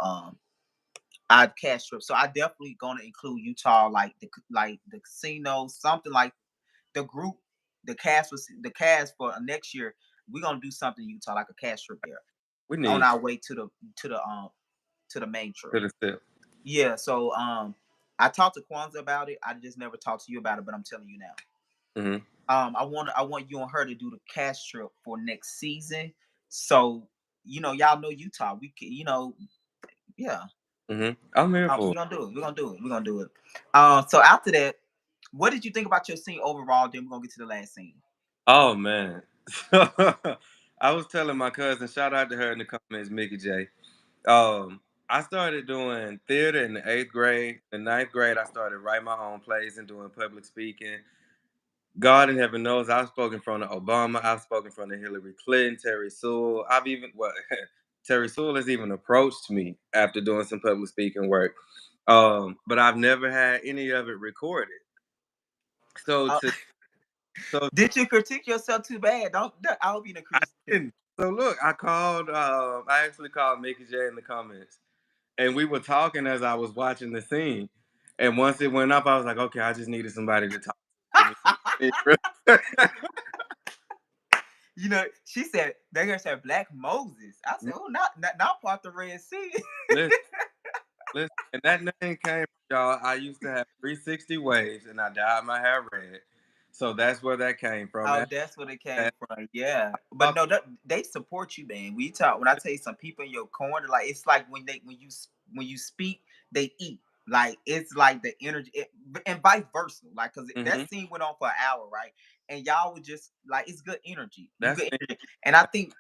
our cast trip. So I definitely gonna include Utah, like the casino, something like the group, the cast for next year. We're gonna do something in Utah, like a cast trip there We on need our way to the to the main trip. to the step. Yeah. So I talked to Kwanzaa about it. I just never talked to you about it, but I'm telling you now. Hmm. I want you and her to do the cast trip for next season. So y'all know Utah. We can, yeah. I'm here We're for it. gonna do it. We're gonna do it. We're gonna do it. So after that, what did you think about your scene overall? Then we're gonna get to the last scene. Oh man. I was telling my cousin, shout out to her in the comments, Mickey J. I started doing theater in the 8th grade. In the 9th grade, I started writing my own plays and doing public speaking. God in heaven knows I've spoken in front of Obama, I've spoken in front of Hillary Clinton, Terry Sewell. Terry Sewell has even approached me after doing some public speaking work. But I've never had any of it recorded. So Uh, to so did you critique yourself too bad? I hope you didn't I critique. didn't. So look, I actually called Mickey J in the comments, and we were talking as I was watching the scene. And once it went up, I was like, okay, I just needed somebody to talk to me. She said they're gonna say Black Moses. I said, oh, not part the Red Sea. Listen, listen, and that name came from y'all. I used to have 360 waves, and I dyed my hair red, so that's where that came from. Oh, And that's where it came that, from. Yeah, but talk, no, they support you, man. We talk when I tell you some people in your corner, like it's like when you speak, they eat. Like it's like the energy, and vice versa. Like because hmm that scene went on for an hour, right? And y'all were just like it's good energy. You that's good me. energy, and I think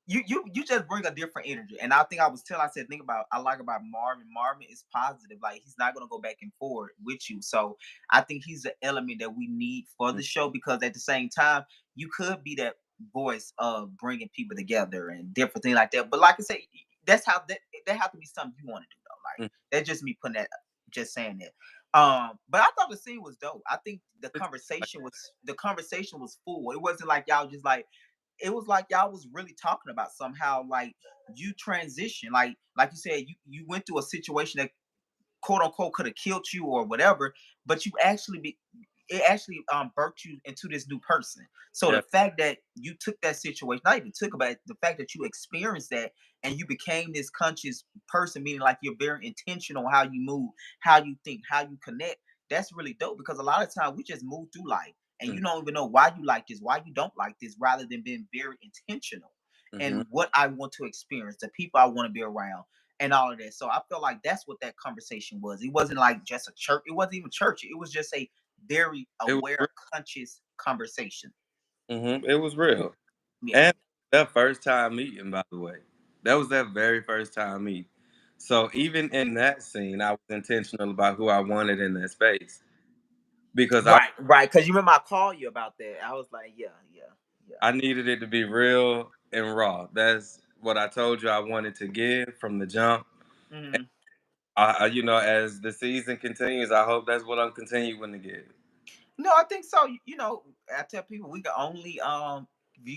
you just bring a different energy. And I think I said think about I like about Marvin. Marvin is positive. Like he's not gonna go back and forward with you. So I think he's the element that we need for the show because at the same time, you could be that voice of bringing people together and different things like that. But like I said, that's how that have to be something you want to do though. Like Mhm. that's just me putting that just saying that. But I thought the scene was dope. I think It's like, the conversation was full. It wasn't like y'all just like it was like y'all was really talking about somehow, like you transition, like you said, you went through a situation that quote unquote could have killed you or whatever, but you actually it actually birthed you into this new person. So Yeah. the fact that you took that situation, not even took about it, the fact that you experienced that and you became this conscious person, meaning like you're very intentional how you move, how you think, how you connect. That's really dope because a lot of times we just move through life and you don't even know why you like this, why you don't like this, rather than being very intentional Mm-hmm. and what I want to experience, the people I want to be around, and all of that. So I feel like that's what that conversation was. It wasn't like just a church. It wasn't even church. It was just a very It was aware, real. conscious conversation. It was real. Yeah. And that first time meeting, by the way, that was that very first time meeting. So even in that scene, I was intentional about who I wanted in that space because Right, right. Because you remember I called you about that. I was like, yeah, yeah, yeah. I needed it to be real and raw. That's what I told you I wanted to give from the jump. And Hmm. as the season continues, I hope that's what I'm continuing to give. No, I think so. I tell people you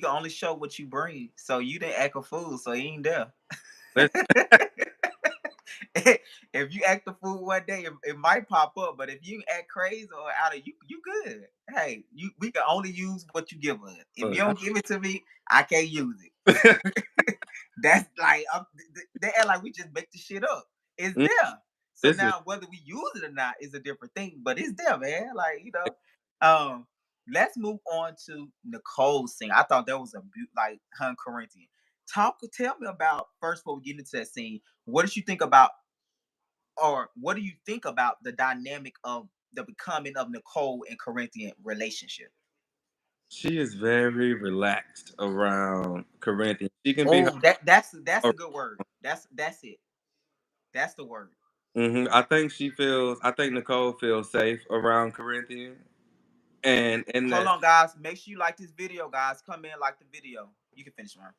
can only show what you bring. So you didn't act a fool, so you ain't there. Listen, If you act the fool one day, it might pop up. But if you act crazy or out of you good. Hey, we can only use what you give us. If you look, don't give it to me, I can't use it. That's like they act like we just make the shit up. It's mm, there. So this is now whether we use it or not is a different thing, but it's there, man. Um, let's move on to Nicole's scene. I thought that was like hun Corinthian. Tell me about first before we get into that scene. What did you think about, or what do you think about the dynamic of the becoming of Nicole and Corinthian relationship? she is very relaxed around Corinthians. She can be her. Oh, that's a good word. That's it. That's the word. I think she feels. I think Nicole feels safe around Corinthians, and in Hold that, on, guys. Make sure you like this video, guys. Come in, like the video. You can finish, man.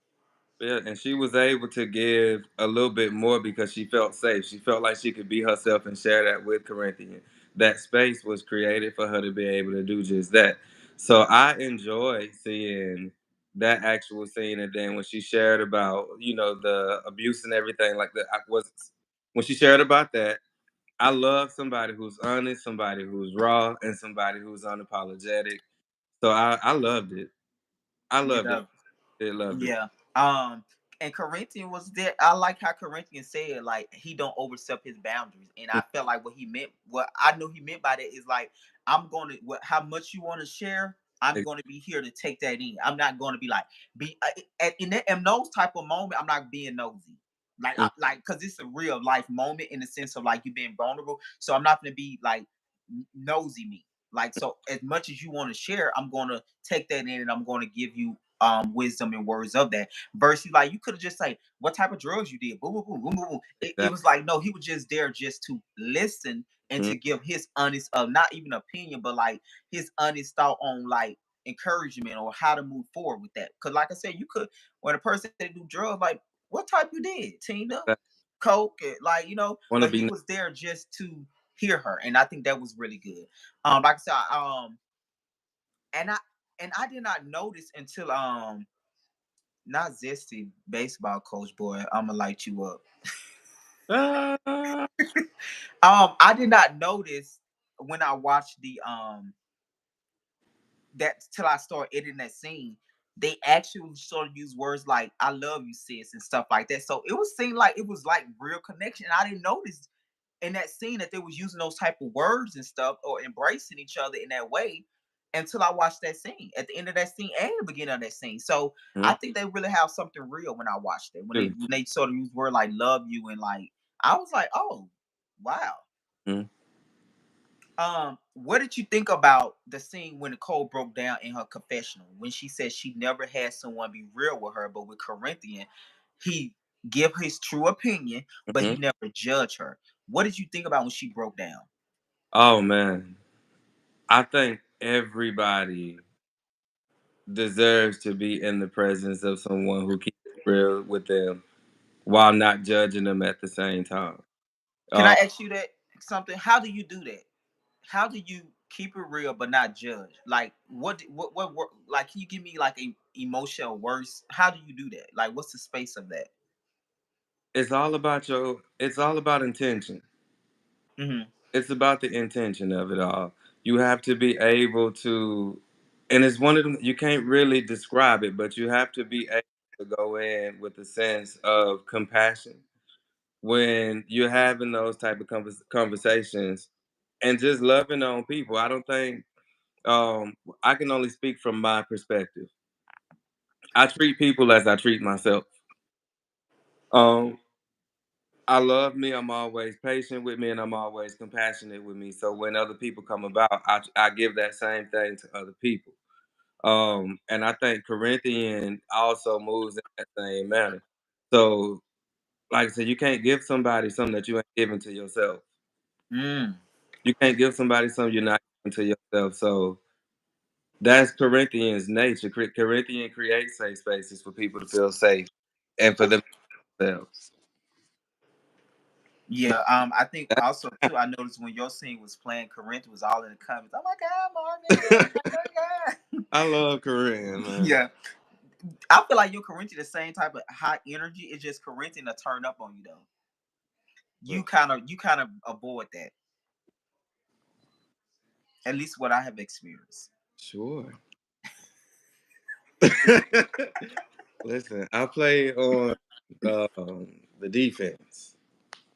yeah, and she was able to give a little bit more because she felt safe. She felt like she could be herself and share that with Corinthian. That space was created for her to be able to do just that. So I enjoy seeing that actual scene, and then when she shared about the abuse and everything like that, I was when she shared about that. I love somebody who's honest, somebody who's raw, and somebody who's unapologetic. So I loved it. I You loved it. know, I loved it. yeah. And Corinthian was there. I like how Corinthian said like he don't overstep his boundaries. And I felt like what I knew he meant by that is like I'm gonna how much you want to share. I'm going to be here to take that in. I'm not going to be like be in those type of moment. I'm not being nosy, like because it's a real life moment in the sense of like you being vulnerable. So I'm not going to be like nosy me. Like so, as much as you want to share, I'm going to take that in and I'm going to give you wisdom and words of that versus like you could have just like what type of drugs you did boom boom boom boom boom, boom. It Exactly. was like no, he was just there just to listen and to give his honest not even opinion but like his honest thought on like encouragement or how to move forward with that because like I said you could when a person that do drugs like what type you did Tina coke like Want to but he be was there just to hear her and I think that was really good like I said and I did not notice until not zesty baseball coach boy, I'm gonna light you up. ah, I did not notice when I watched the that till I started editing that scene. They actually sort of use words like "I love you, sis" and stuff like that. So it was seemed like it was like real connection. I didn't notice in that scene that they was using those type of words and stuff or embracing each other in that way until I watched that scene at the end of that scene and the beginning of that scene. So I think they really have something real when I watched it. When they sort of use word like love you and like I was like, oh wow. What did you think about the scene when Nicole broke down in her confessional when she said she never had someone be real with her, but with Corinthian, he give his true opinion, but he never judged her. What did you think about when she broke down? Oh man, I think everybody deserves to be in the presence of someone who keeps it real with them while not judging them at the same time. Can I Uh, ask you that something? How do you do that? How do you keep it real, but not judge. Like what? Like, can you give me like a emotional worst? How do you do that? Like, what's the space of that? It's all about it's all about intention. Mm-hmm. It's about the intention of it all. You have to be able to, and it's one of them, you can't really describe it, but you have to be able to go in with a sense of compassion when you're having those type of conversations and just loving on people. I don't think, I can only speak from my perspective. I treat people as I treat myself. Um, I love me. I'm always patient with me, and I'm always compassionate with me. So when other people come about, I give that same thing to other people. And I think Corinthian also moves in that same manner. So, like I said, you can't give somebody something that you ain't giving to yourself. Mm. You can't give somebody something you're not giving to yourself. So that's Corinthians' nature. Corinthian creates safe spaces for people to feel safe and for themselves. Yeah. I think also too. I noticed when your scene was playing, Corinth was all in the comments. Oh my God, Marvin! Oh my I love Korean, God! man. Yeah. I feel like your Corinthian the same type of high energy. It's just Corinthian to turn up on you though. You kind of avoid that. At least what I have experienced. Sure. Listen, I play on the defense.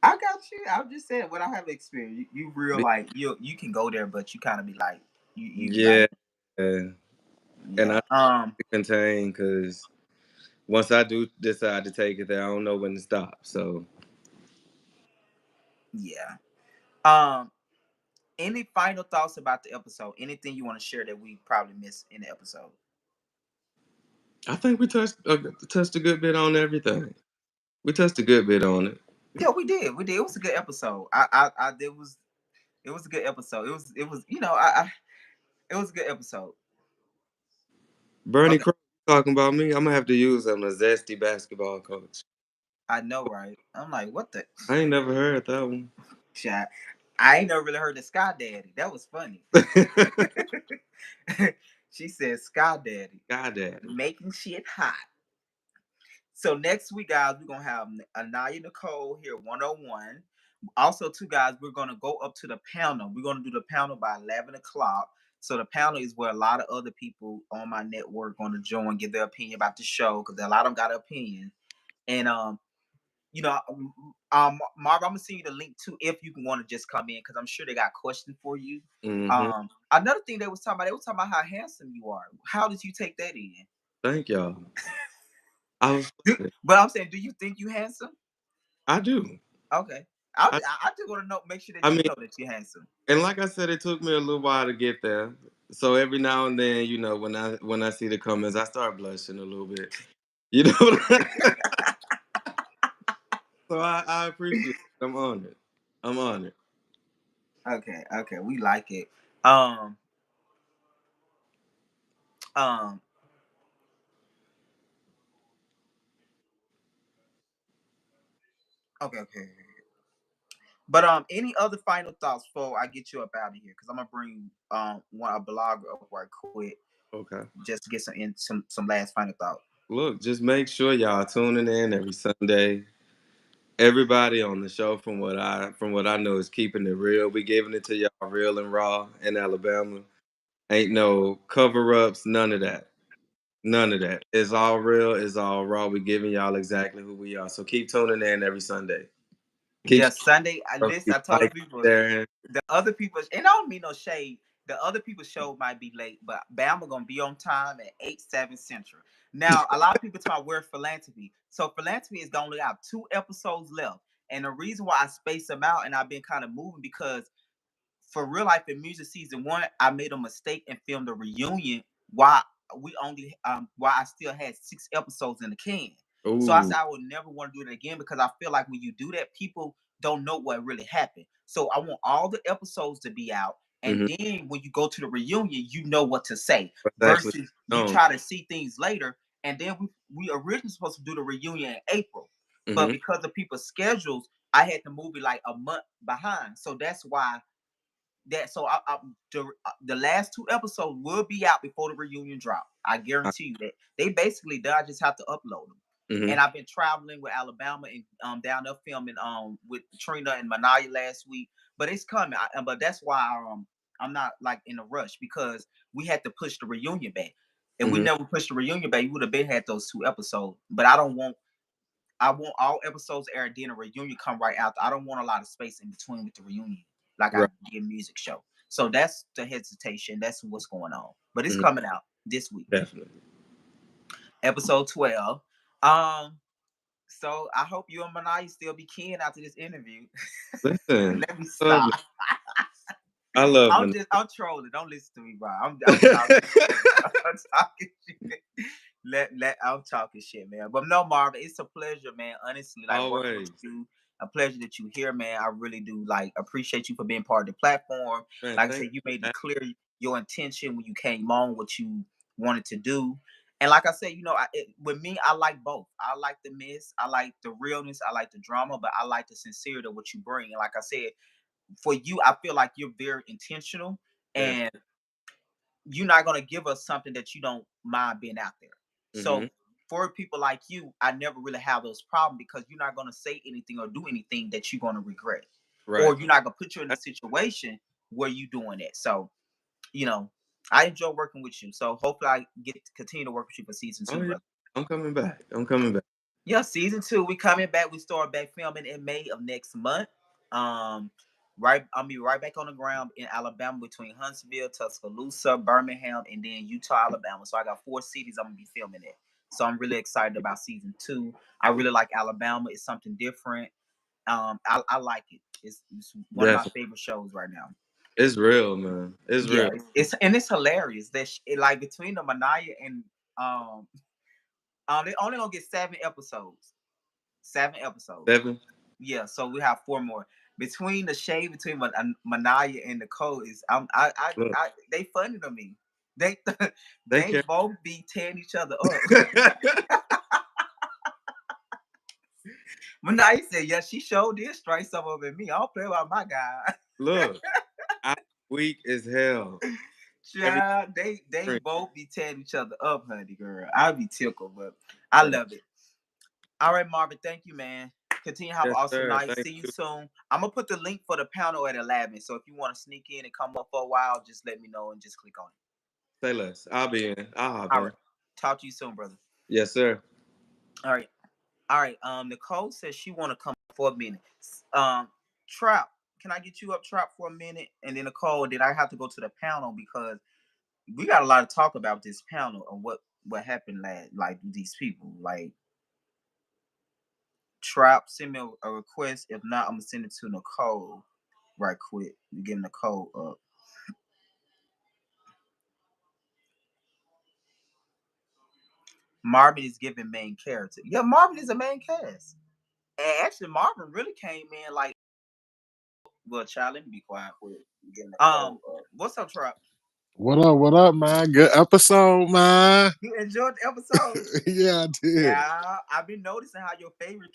I got you. I just said what I have experienced. You real Be- like you can go there, but you kind of be like you be like Yeah, and yeah. I contain because once I do decide to take it there, I don't know when to stop. So Yeah. Um. Any final thoughts about the episode? Anything you want to share that we probably missed in the episode? I think we touched a good bit on everything. We touched a good bit on it. Yeah, we did. We did. It was a good episode. I it was a good episode. It was it was a good episode. Bernie Okay, Crow talking about me. I'm gonna have to use him as zesty basketball coach. I know, right? I'm like, what the I ain't never heard that one. shit? I ain't never really heard the Sky Daddy. That was funny. She said Sky Daddy God daddy. making shit hot. So next week, guys, we're gonna have Anaya Nicole here 101. Also, two guys, we're gonna go up to the panel. We're gonna do the panel by 11 o'clock. So the panel is where a lot of other people on my network gonna join, give their opinion about the show because a lot of them got an opinion. And you know, Marv, I'm gonna send you the link too if you want to just come in because I'm sure they got questions for you. Hmm. Another thing they was talking about how handsome you are. How did you take that in? Thank y'all. I was. But I'm saying, do you think you handsome? I do. Okay. I I, I just want to know, make sure I that you mean, know that you're handsome. and like I said, it took me a little while to get there. So every now and then, when I see the comments, I start blushing a little bit. You know. So I appreciate it. I'm honored. I'm honored. Okay, okay, we like it. Um, um, okay, okay. But any other final thoughts before I get you up out of here? Because I'm gonna bring one a blogger up right quick Okay. just to get some last final thought. Look, just make sure y'all tuning in every Sunday. Everybody on the show, from what I know, is keeping it real. We giving it to y'all real and raw in Alabama. Ain't no cover ups, none of that. None of that. It's all real. It's all raw. We giving y'all exactly who we are. So keep tuning in every Sunday. Keep Yeah, Sunday. I listen. keep I told the liking, people, sharing. the other people, and I don't mean no shade. The other people's show might be late, but Bama gonna be on time at 8/7 Central. Now, a lot of people talk about where philanthropy. So philanthropy is gonna only have 2 episodes left, and the reason why I space them out and I've been kind of moving because for real life in music season one, I made a mistake and filmed a reunion while while I still had 6 episodes in the can. So I Ooh. said I would never want to do it again because I feel like when you do that, people don't know what really happened. So I want all the episodes to be out. And Mm-hmm. then when you go to the reunion, you know what to say. What's actually Versus you on? try to see things later. And then we originally supposed to do the reunion in April. But Mm-hmm. because of people's schedules, I had the movie like a month behind. So that's why that so the last two episodes will be out before the reunion drop. I guarantee you that they basically done. I just have to upload them. Mm-hmm. And I've been traveling with Alabama and down there filming with Trina and Manaya last week, but it's coming. But that's why I'm not like in a rush because we had to push the reunion back. And we Mm-hmm. never pushed the reunion back. We would have been had those two episodes. But I want all episodes aired, then a reunion come right after. I don't want a lot of space in between with the reunion, like I Right. did music show. So that's the hesitation. That's what's going on. But it's Mm-hmm. coming out this week. Definitely. Episode 12. Um, so I hope you and Manai still be keen after this interview. Listen, Let me I love, stop. I love when. I'm trolling. Don't listen to me, bro. I'm talking shit. I'm talking shit. I'm talking shit, man. But no, Marvin, it's a pleasure, man. Honestly, like working with Always, you, a pleasure that you here, man. I really do like appreciate you for being part of the platform. man. Like I Thank said, you you. made it clear your intention when you came on, what you wanted to do. And like I said, with me, I like both. I like the mess, I like the realness, I like the drama, but I like the sincerity of what you bring. And like I said, for you, I feel like you're very intentional, Definitely. and you're not gonna give us something that you don't mind being out there. Mm-hmm. So for people like you, I never really have those problems because you're not gonna say anything or do anything that you're gonna regret, Right. or you're not gonna put you in a situation where you doing it. So you know, I enjoy working with you. So hopefully I get to continue to work with you for season Oh two, yeah. brother. I'm coming back. I'm coming back. Yeah, season two, we coming back. We start back filming in May of next month. Um, right, I'll be right back on the ground in Alabama between Huntsville, Tuscaloosa, Birmingham, and then Utah, Alabama. So I got 4 cities I'm gonna be filming it. So I'm really excited about season two. I really like Alabama. It's something different. I like it. It's one of my Definitely. favorite shows right now. It's real, man. It's Yeah, real. it's hilarious. Like between the Manaya and they only gonna get 7 episodes. 7 episodes. Seven. Yeah, so we have 4 more. Between the shade between Manaya and Nicole is Look, they funny to me. They they they care. both be tearing each other up. Manaya said, "Yeah, she showed did strike some of it in me. I don't play about my guy." Look, I'm weak as hell. Every Child, they drink. both be tearing each other up, honey girl. I'd be tickled, but I Man. love it. All right, Marvin, thank you, man. Continue to have an Yes, awesome sir. night. Thank See you you. soon. I'm gonna put the link for the panel at 11. So if you want to sneak in and come up for a while, just let me know and just click on it. Say less. I'll be in. I'll hop All in. right. Talk to you soon, brother. Yes, sir. All right. All right. Nicole says she want to come for a minute. Um, Trap, can I get you up, Trap, for a minute? And then Nicole, did I have to go to the panel because we got a lot to talk about this panel and what happened last, like these people, like Trap, send me a request. If not, I'm gonna send it to Nicole right quick. We get Nicole up. Marvin is giving main character. Yeah, Marvin is a main cast. And actually, Marvin really came in like, well, child, let me be quiet for it. We get Nicole up. What's up, Trap? What up, man? Good episode, man. You enjoyed the episode? Yeah, I did. Yeah, I've been noticing how your favorite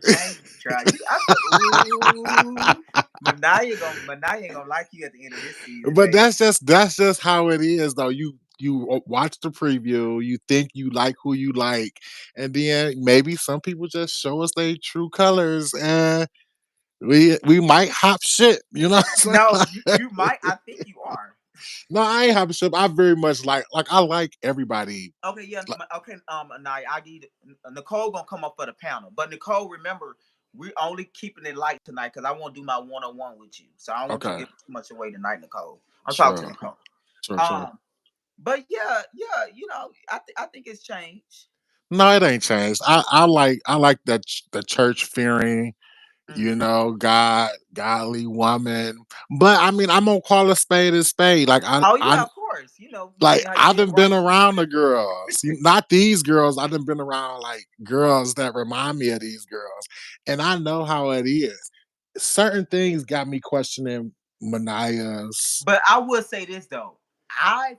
change, Trap. I said, ooh, Manaya ain't gonna like you at the end of this season, But baby. that's just how it is, though. You watch the preview, you think you like who you like, and then maybe some people just show us their true colors, and we might hop shit. You know what I'm No, saying? you might. I think you are. No, I ain't hopping shit. I very much like I like everybody. Okay, yeah, Like, okay. Naya, I need Nicole gonna come up for the panel, but Nicole, remember, we only keeping it light tonight because I want to do my 1-on-1 with you, so I don't want you okay, giving too much away tonight, Nicole. I'm talking to sure, Nicole. sure. Um, but yeah, I think it's changed. No, it ain't changed. I like that the church fearing, Hmm. godly woman. But I mean, I'm gonna call a spade a spade. Like Oh I yeah, of course. You like see how you I being done been righteous. around the girls. Not these girls. I done been around like girls that remind me of these girls, and I know how it is. Certain things got me questioning Manaya's. But I would say this though.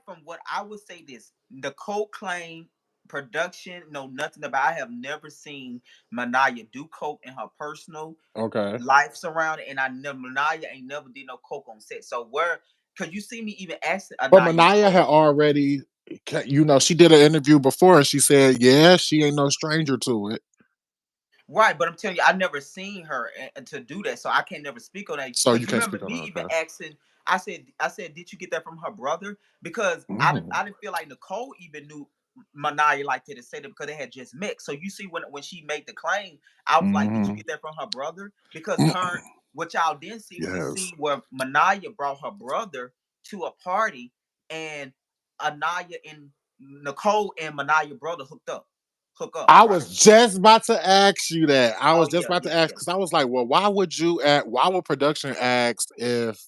From what I would say this, Nicole claimed production, know nothing about. I have never seen Manaya do coke in her personal Okay. life surrounding, and I never Manaya ain't never did no coke on set. So where? Cause you see me even ask But Anaya Manaya Nicole. had already, she did an interview before and she said, yeah, she ain't no stranger to it. Right, but I'm telling you, I never seen her to do that, so I can't never speak on that. So Because you you can't remember speak on me it. even Okay. asking, I said, did you get that from her brother? Because Mm, I didn't feel like Nicole even knew Manaya like that to say that because they had just met. So you see, when she made the claim, I was like, did you mm, get that from her brother? Because mm. her, what y'all didn't see, we Yes. see where Manaya brought her brother to a party, and Anaya and Nicole and Manaya brother hook up, I right? was just about to ask you that. I Oh was just yeah, about yeah, to ask yeah. because I was like, well, why would production ask if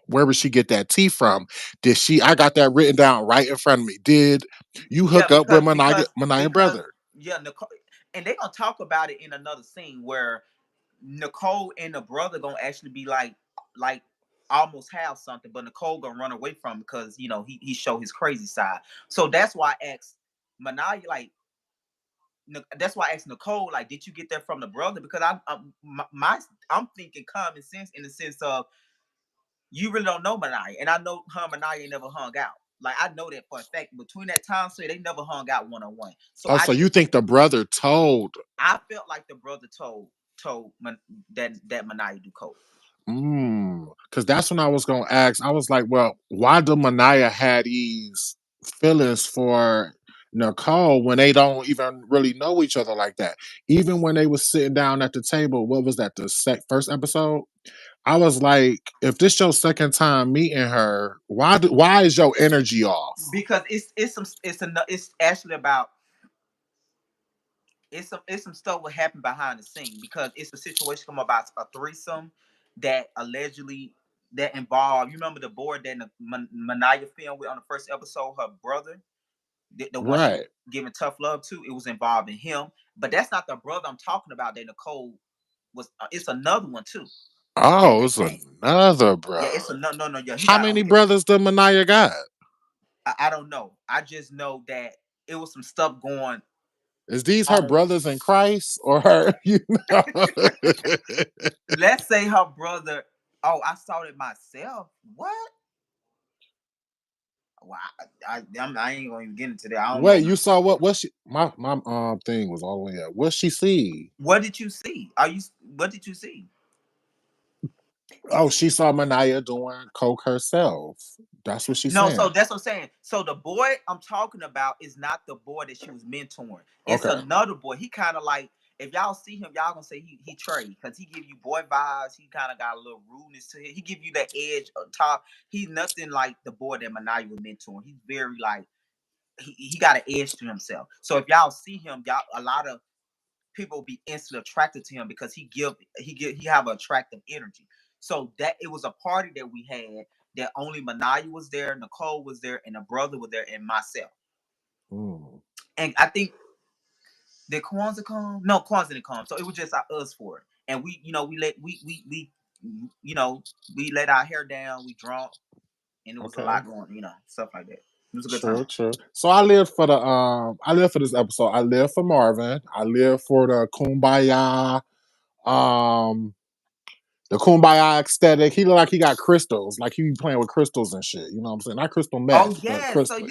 where would she get that tea from? Did she I got that written down right in front of me. Did you Yeah, hook up with Manaya because brother? yeah, Nicole, and they're gonna talk about it in another scene where Nicole and the brother gonna actually be like almost have something, but Nicole gonna run away from him because he show his crazy side. So that's why I asked Manaya that's why I asked Nicole like, did you get that from the brother? Because I'm thinking common sense in the sense of you really don't know Manaya, and I know her and Manaya never hung out. Like I know that for a fact. Between that time, so they never hung out 1-on-1. So Oh, so you think the brother told? I felt like the brother told that Manaya do coke. Because that's when I was gonna ask. I was like, well, why do Manaya had these feelings for Nicole when they don't even really know each other like that? Even when they was sitting down at the table, what was that, the first episode? I was like, if this your second time meeting her, why is your energy off? Because it's actually about it's some stuff what happened behind the scene because it's a situation come about a threesome that allegedly that involved. You remember the board that Manaya filmed with on the first episode? Her brother, the one she was Right. giving tough love to, it was involving him. But that's not the brother I'm talking about. That Nicole was. It's another one too that Oh, they it's named. another Yeah, brother. it's a no. Yeah, he How got. many Okay, brothers does Manaya got? I don't know. I just know that it was some stuff going Is these her on. brothers in Christ or her, Let's say her brother. Oh, I saw it myself. What? Well, I ain't gonna even get into that. I don't know. Wait, you saw what she my thing was all the way up. What she see? What did you see? Are you? What did you see? Oh, she saw Manaya doing coke herself. That's what she's No, so saying. that's what I'm saying. So the boy I'm talking about is not the boy that she was mentoring. It's Okay. another boy. He kind of like if y'all see him, y'all gonna say he Trey because he give you boy vibes. He kind of got a little rudeness to him. He give you that edge on top. He's nothing like the boy that Manaya was mentoring. He's very like he got an edge to himself. So if y'all see him, y'all a lot of people be instantly attracted to him because he have an attractive energy. So that it was a party that we had that only Manaya was there, Nicole was there, and a brother was there, and myself. Mm, And I think did Kwanzaa come? No, Kwanzaa didn't come. So it was just us for it. And we let our hair down, we drunk, and it was a okay. lot going, stuff like that. It was a good True, time. true. So I live for this episode. I live for Marvin. I live for um the kumbaya aesthetic. He look like he got crystals, like he be playing with crystals and shit. You know what I'm saying? Not crystal Oh meth, but yeah, so crystal.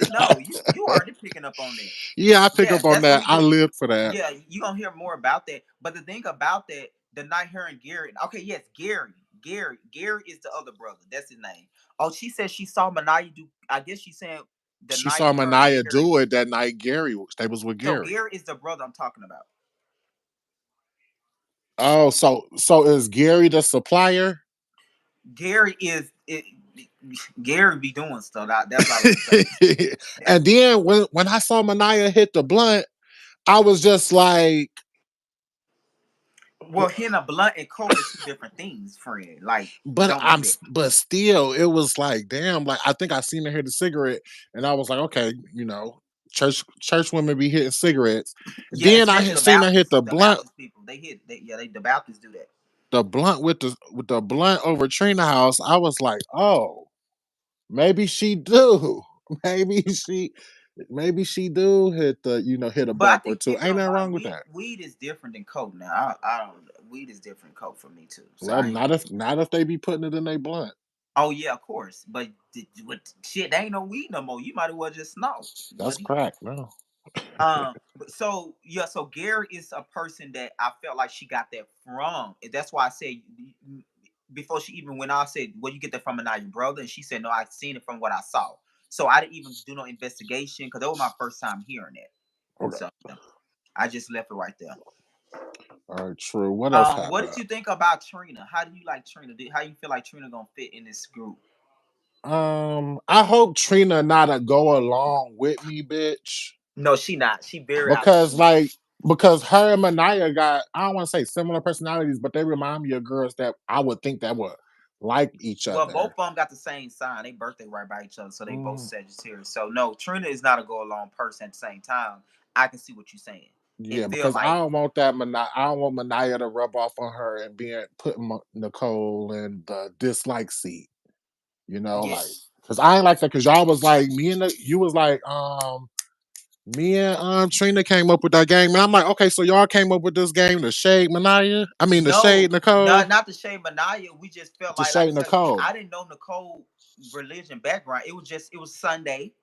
you already picking up on that. Yeah, I pick Yeah, up on that's what that. we I do. lived for that. Yeah, you gonna hear more about that. But the thing about that, the night her and Gary. Okay, yes, Gary is the other brother. That's his name. Oh, she said she saw Manaya do. I guess she's saying the She night saw her and Manaya Gary. do it that night. They was with So Gary. Gary is the brother I'm talking about. Oh, so is Gary the supplier? Gary is it. Gary be doing stuff. That's all I'm gonna say. That And then when I saw Manaya hit the blunt, I was just like, well, hitting a blunt and coke is two different things, friend. Like, but don't do that. but still, it was like, damn, like I think I seen her hit a cigarette, and I was like, okay, church women be hitting cigarettes. Yeah, Then I especially had seen her hit The Baptist people. The Baptists do that. the blunt with the blunt over Trina house. I was like, oh, maybe she do. Maybe she. maybe she do hit the hit a But I bump or think two. people Ain't don't nothing like wrong with weed. that. Weed is different than coke. Now I don't. Weed is different than coke for me too. So Well, I ain't gonna. not if they be putting it in their blunt. Oh yeah, of course. But with shit, they ain't no weed no more. You might as well just snort, That's buddy. crack, no. But so yeah, so Gary is a person that I felt like she got that from. And that's why I said before she even went out, I said, "Well, you get that from your brother?" And she said, "No, I seen it from what I saw." So I didn't even do no investigation because that was my first time hearing that. Okay. So yeah, I just left it right there. All right, true. What else What happened? did you think about Trina? How do you like Trina? How you feel like Trina gonna fit in this group? I hope Trina not a go along with me, bitch. No, she not. She very Because outspoken. like because her and Manaya got I don't want to say similar personalities, but they remind me of girls that I would think that would like each Well, both other. of them got the same sign. They birthday right by each other, so they both Mm, Sagittarius. So no, Trina is not a go along person. At the same time, I can see what you're saying. yeah, It feel because I like don't want that I don't want Manaya to rub off on her and being putting Nicole in the dislike seat. Like yes, because I ain't like that because y'all was like you was like me and Trina came up with that game, and I'm like, okay, so y'all came up with this game to shade Manaya. I mean, to no, shade Nicole, not the shame Manaya. We just felt to like I shade said, Nicole. I didn't know Nicole religion background. It was Sunday.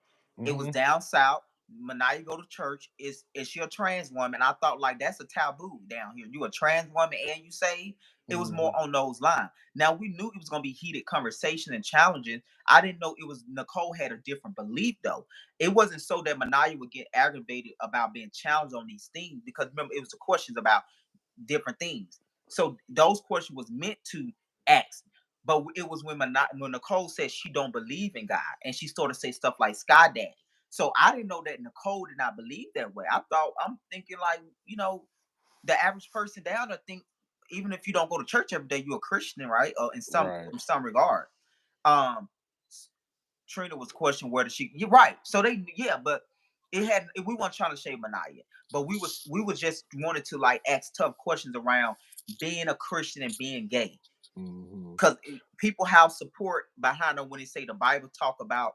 It was Hmm. down south. Manaya go to church. Is she a trans woman? I thought like that's a taboo down here. You a trans woman and you say it was more Hmm. on those lines. Now we knew it was gonna be heated conversation and challenging. I didn't know it was Nicole had a different belief though. It wasn't so that Manaya would get aggravated about being challenged on these things because remember it was the questions about different things. So those questions was meant to ask. But it was when Nicole said she don't believe in God, and she started to say stuff like Sky Daddy. So I didn't know that Nicole did not believe that way. I'm thinking like the average person down there think even if you don't go to church every day, you're a Christian, right? Right. In some regard. Um, Trina was questioning whether she. You're right. So they yeah, but it had we weren't trying to shade Manaya, but we was just wanted to like ask tough questions around being a Christian and being gay Hmm. because people have support behind them when they say the Bible talk about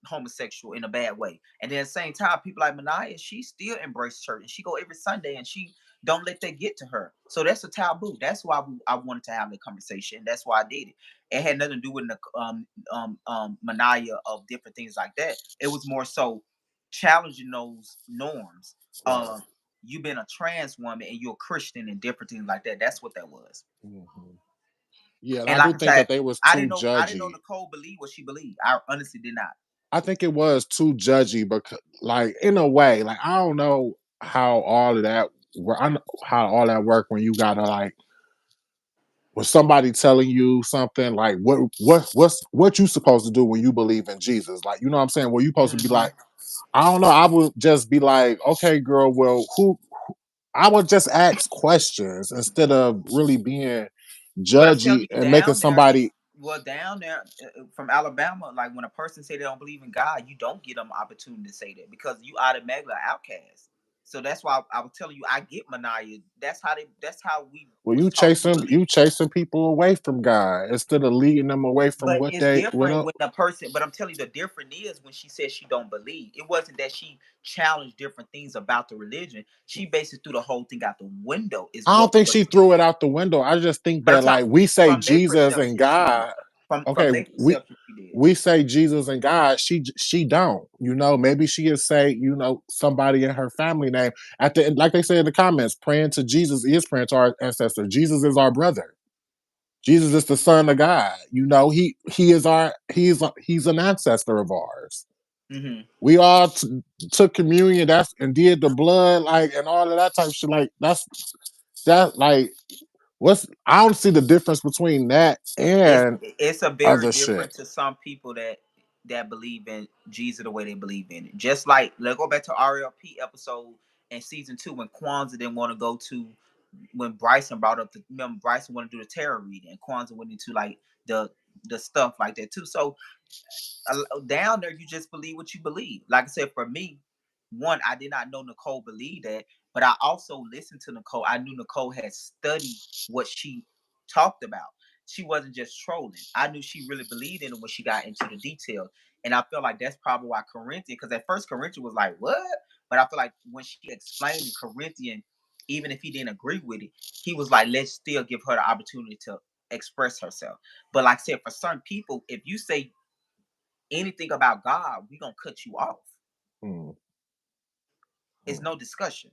homosexual in a bad way. And then at the same time, people like Manaya, she still embraces church and she go every Sunday and she don't let that get to her. So that's a taboo. That's why I wanted to have the conversation. That's why I did it. It had nothing to do with the Manaya of different things like that. It was more so challenging those norms. Right. You been a trans woman and you're a Christian and different things like that. That's what that was. Hmm. Yeah, and And I do like I think that said, they was too I didn't know judgy. Nicole believed what she believed. I honestly did not. I think it was too judgy, because, like, in a way, like I don't know how all of that, I know how all that work when you gotta like when somebody telling you something like what you supposed to do when you believe in Jesus, like you know what I'm saying? Well, you supposed to be Hmm. like, I don't know. I would just be like, okay, girl, well, who? I would just ask questions instead of really being But I'm telling judgy you, and making somebody. down there from Alabama, like when a person say they don't believe in God, you don't get them opportunity to say that because you automatically are outcast. So that's why I was telling you, I get Manaya. That's how we Well, was taught to believe. you chasing people away from God instead of leading them away from But what it's they what different up. when the person. But I'm telling you, the difference is when she said she don't believe. It wasn't that she challenged different things about the religion. She basically threw the whole thing out the window. Is I don't think what she threw it out the window. I just think But I'm that talking like we say from their Jesus and perception, she did. God. From Okay, their perception, she did. we say Jesus and God. She don't. Maybe she is say somebody in her family name at the end, like they say in the comments. Praying to Jesus is praying to our ancestor. Jesus is our brother. Jesus is the Son of God. He is he's an ancestor of ours. Hmm. We all took communion. And did the blood like and all of that type of shit. Like that like what's I don't see the difference between that and It's a very other shit. different to some people that believe in Jesus the way they believe in it. Just like let's go back to RLP episode in season 2 when Kwanzaa didn't want to go to when Bryson brought up remember Bryson wanted to do the tarot reading and Kwanzaa went into like the stuff like that too. So down there, you just believe what you believe. Like I said, for me, one, I did not know Nicole believed that, but I also listened to Nicole. I knew Nicole had studied what she talked about. She wasn't just trolling. I knew she really believed in it when she got into the detail. And I feel like that's probably why Corinthian, because at first Corinthian was like, what? But I feel like when she explained it, Corinthian, even if he didn't agree with it, he was like, let's still give her the opportunity to express herself. But like I said, for certain people, if you say anything about God, we gonna cut you off. Hmm. It's Hmm. no discussion.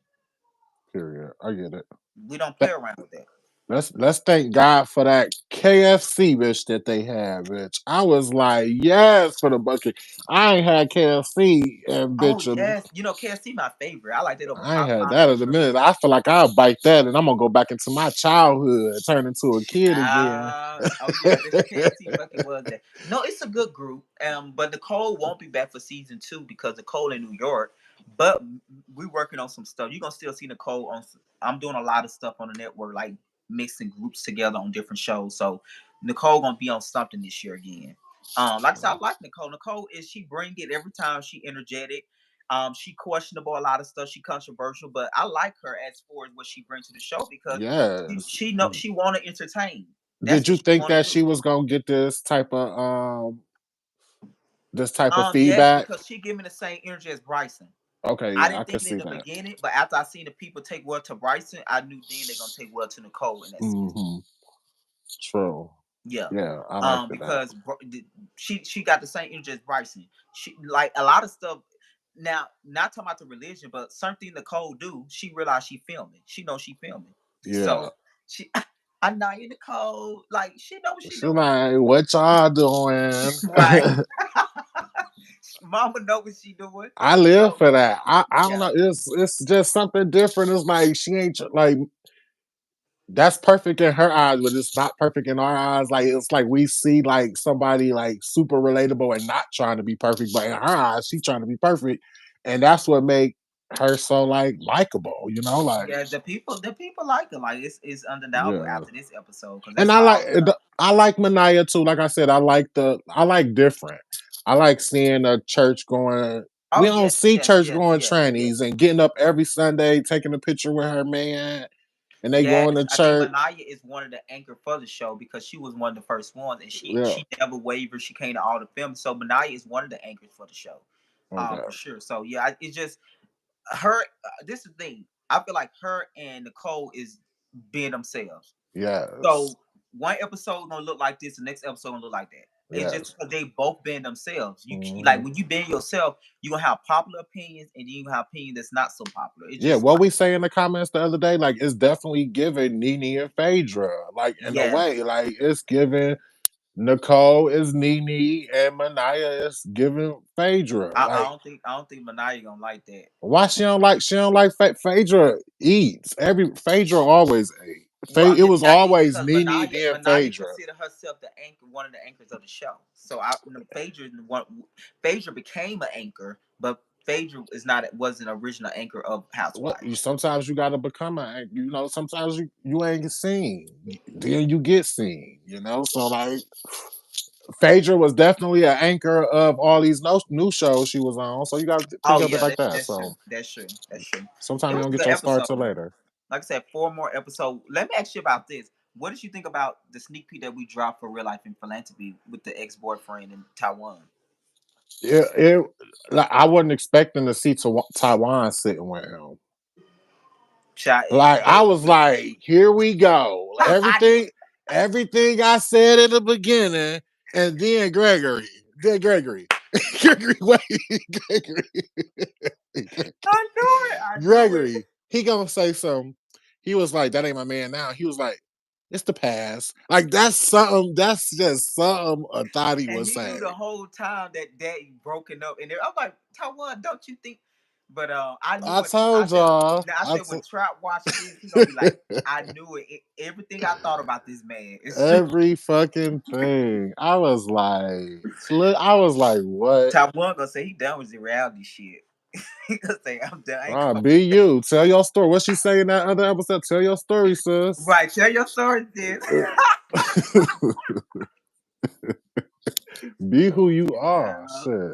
Period. I get it. We don't play That, around with that. let's thank God for that KFC bitch that they had, bitch. I was like, yes, for the bucket. I ain't had KFC and Oh bitch. yes, KFC my favorite. I like that over I ain't had Popeyes that and in a Burger minute. King. I feel like I'll bite that and I'm gonna go back into my childhood, turn into a kid again. Oh yeah, this KFC bucket was that. No, it's a good group. But Nicole won't be back for season 2 because Nicole in New York. But we working on some stuff. You're gonna still see Nicole on. I'm doing a lot of stuff on the network, like mixing groups together on different shows. So Nicole gonna be on something this year again. Like I said, I like Nicole. Nicole is she bring it every time. She energetic. She questionable a lot of stuff. She controversial, but I like her as far as what she brings to the show because Yes. she know she want to entertain. That's Did you what she think want to that do. she was gonna get this type of Yes, feedback? because she give me the same energy as Bryson. Okay, I yeah, I didn't could think it in see the that. beginning, but after I seen the people take well to Bryson, I knew then they're gonna take well to Nicole in that season. Hmm. True. Yeah. Yeah, I like that. Because she got the same energy as Bryson. She like a lot of stuff. Now, not talking about the religion, but something Nicole do. She realized she filming. She knows she filming. Yeah. So she, I know you, Nicole. Like she know what she She doing. like, what y'all doing? Right. Mama know what she doing. I live So for that. I don't yeah, know. It's just something different. It's like she ain't like that's perfect in her eyes, but it's not perfect in our eyes. Like it's like we see like somebody like super relatable and not trying to be perfect, but in her eyes, she's trying to be perfect, and that's what make her so like likable. You know, like yeah. The people like her. Like it's undeniable yeah. after this episode because And that's all the time. I like Manaya too. Like I said, I like different. I like seeing a church going. Oh We don't yes, see yes, church yes, going yes, yes. trannies and getting up every Sunday, taking a picture with her man, and they Yes, going to I think church. Manaya is one of the anchor for the show because she was one of the first ones, and she Yeah. she never wavered. She came to all the films, so Manaya is one of the anchors for the show, Okay. for sure. So yeah, it's just her. This is the thing. I feel like her and Nicole is being themselves. Yes. So one episode gonna look like this, the next episode gonna look like that. It's just Yes. because they both been themselves. Hmm. Like when you been yourself, you gonna have popular opinions, and then you have opinions that's not so popular. It's Yeah. just What like we say in the comments the other day, like it's definitely giving Nene and Phaedra, like in a yes. way, like it's giving Nicole is Nene and Manaya is giving Phaedra. I Like don't think Manaya gonna like that. why she don't like Phaedra eats. Every Phaedra always ate. Well, It was always because Nene then Manaya Phaedra. considered herself the anchor, one of the anchors of the show. So Phaedra became an anchor, but Phaedra wasn't an original anchor of What Housewives. sometimes you gotta become a sometimes you ain't seen. Then you get seen, So like Phaedra was definitely an anchor of all these new shows she was on. So you gotta think Oh of it yeah, like that. that's true. So That's true. That's true. sometimes It you was don't a get good your start episode till though. later. Like I said, 4 more episodes. Let me ask you about this. What did you think about the sneak peek that we dropped for Real Life and Philanthropy with the ex boyfriend in Taiwan? It like I wasn't expecting to see Taiwan sitting with him. Child, Like I they, was like, here we go. I knew Everything I said in the beginning, and then Gregory, Gregory, wait, Gregory, I knew it. I knew it. Gregory. He gonna say something. He was like, that ain't my man now. He was like, it's the past. Like that's something. That's just something a thought he And was he knew saying. the whole time that they broken up. And I'm like, Taiwan, don't you think? But I knew I when told y'all. I said when Trap watched this, he gonna be like, I knew it. Everything I thought about this man is true. Every fucking thing. I was like, look, I was like, what? Taiwan gonna say he done with the reality shit. He gonna say I'm done. I ain't Ah, coming. be you. Tell your story. What she say in that other episode? Tell your story, sis. Right, tell your story, sis. Be who you are. Yeah. Shit.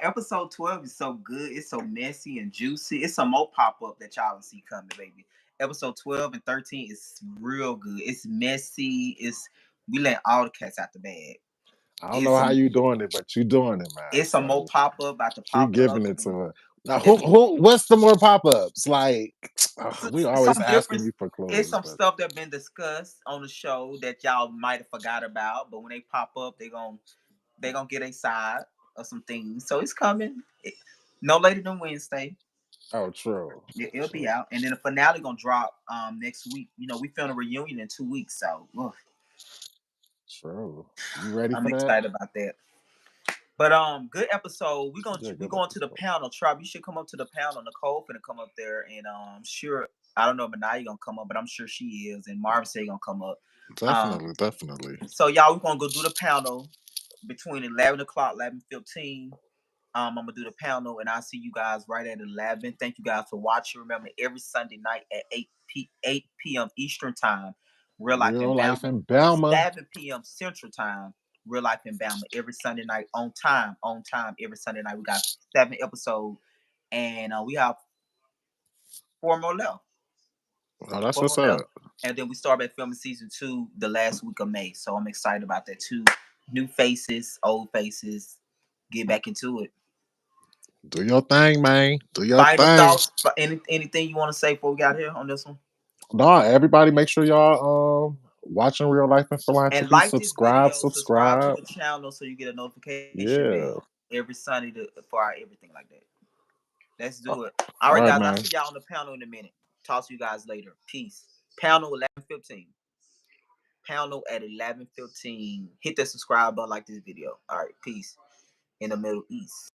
Episode 12 is so good. It's so messy and juicy. It's some more pop up that y'all will see coming, baby. Episode 12 and 13 is real good. It's messy. We let all the cats out the bag. I don't It's know how some you doing it, but you doing it, man. it's some more So pop up about to she pop up. giving it to her. Now, It's what's the more pop ups? Like, we always some asking different. you for It's clues, some but stuff that been discussed on the show that y'all might have forgot about, but when they pop up, they gonna get a side of some things. So it's coming. No later than Wednesday. oh, true, It'll be true, out, and then the finale gonna drop next week. You know, we film a reunion in 2 weeks, so true. You ready I'm for that? excited about that. But good episode. Yeah, We good going to the episode. panel. Trop, you should come up to the panel. Nicole finna come up there, and sure, I don't know if Manaya gonna come up, but I'm sure she is. And Marvin said he gonna come up. Definitely, definitely. So y'all, we're gonna go do the panel between 11 o'clock, 11:15. I'm gonna do the panel, and I'll see you guys right at 11. Thank you guys for watching. Remember, every Sunday night at 8 p.m. Eastern time, Real Life in Real life Bama, in Bama. 7 p.m. Central time, Real Life in Bama. Every Sunday night on time, on time. Every Sunday night we got 7 episodes, and we have four more left. Oh, that's Four what's more left, up. and then we start back filming season 2 the last week of May. So I'm excited about that too. New faces, old faces. Get back into it. Do your thing, man. Do your Final thing. thoughts? Anything you want to say before we got here on this one? No, everybody, make sure y'all watching Real Life and And Philanthropy. like this Subscribe, video, subscribe to subscribe. the channel so you get a notification Yeah. bell every Sunday for our everything like that. Let's All do it. All right, right, guys. I'll man. see y'all on the panel in a minute. Talk to you guys later. Peace. Panel 11:15. Panel at 11:15. Hit that subscribe button, like this video. All right, peace in the Middle East.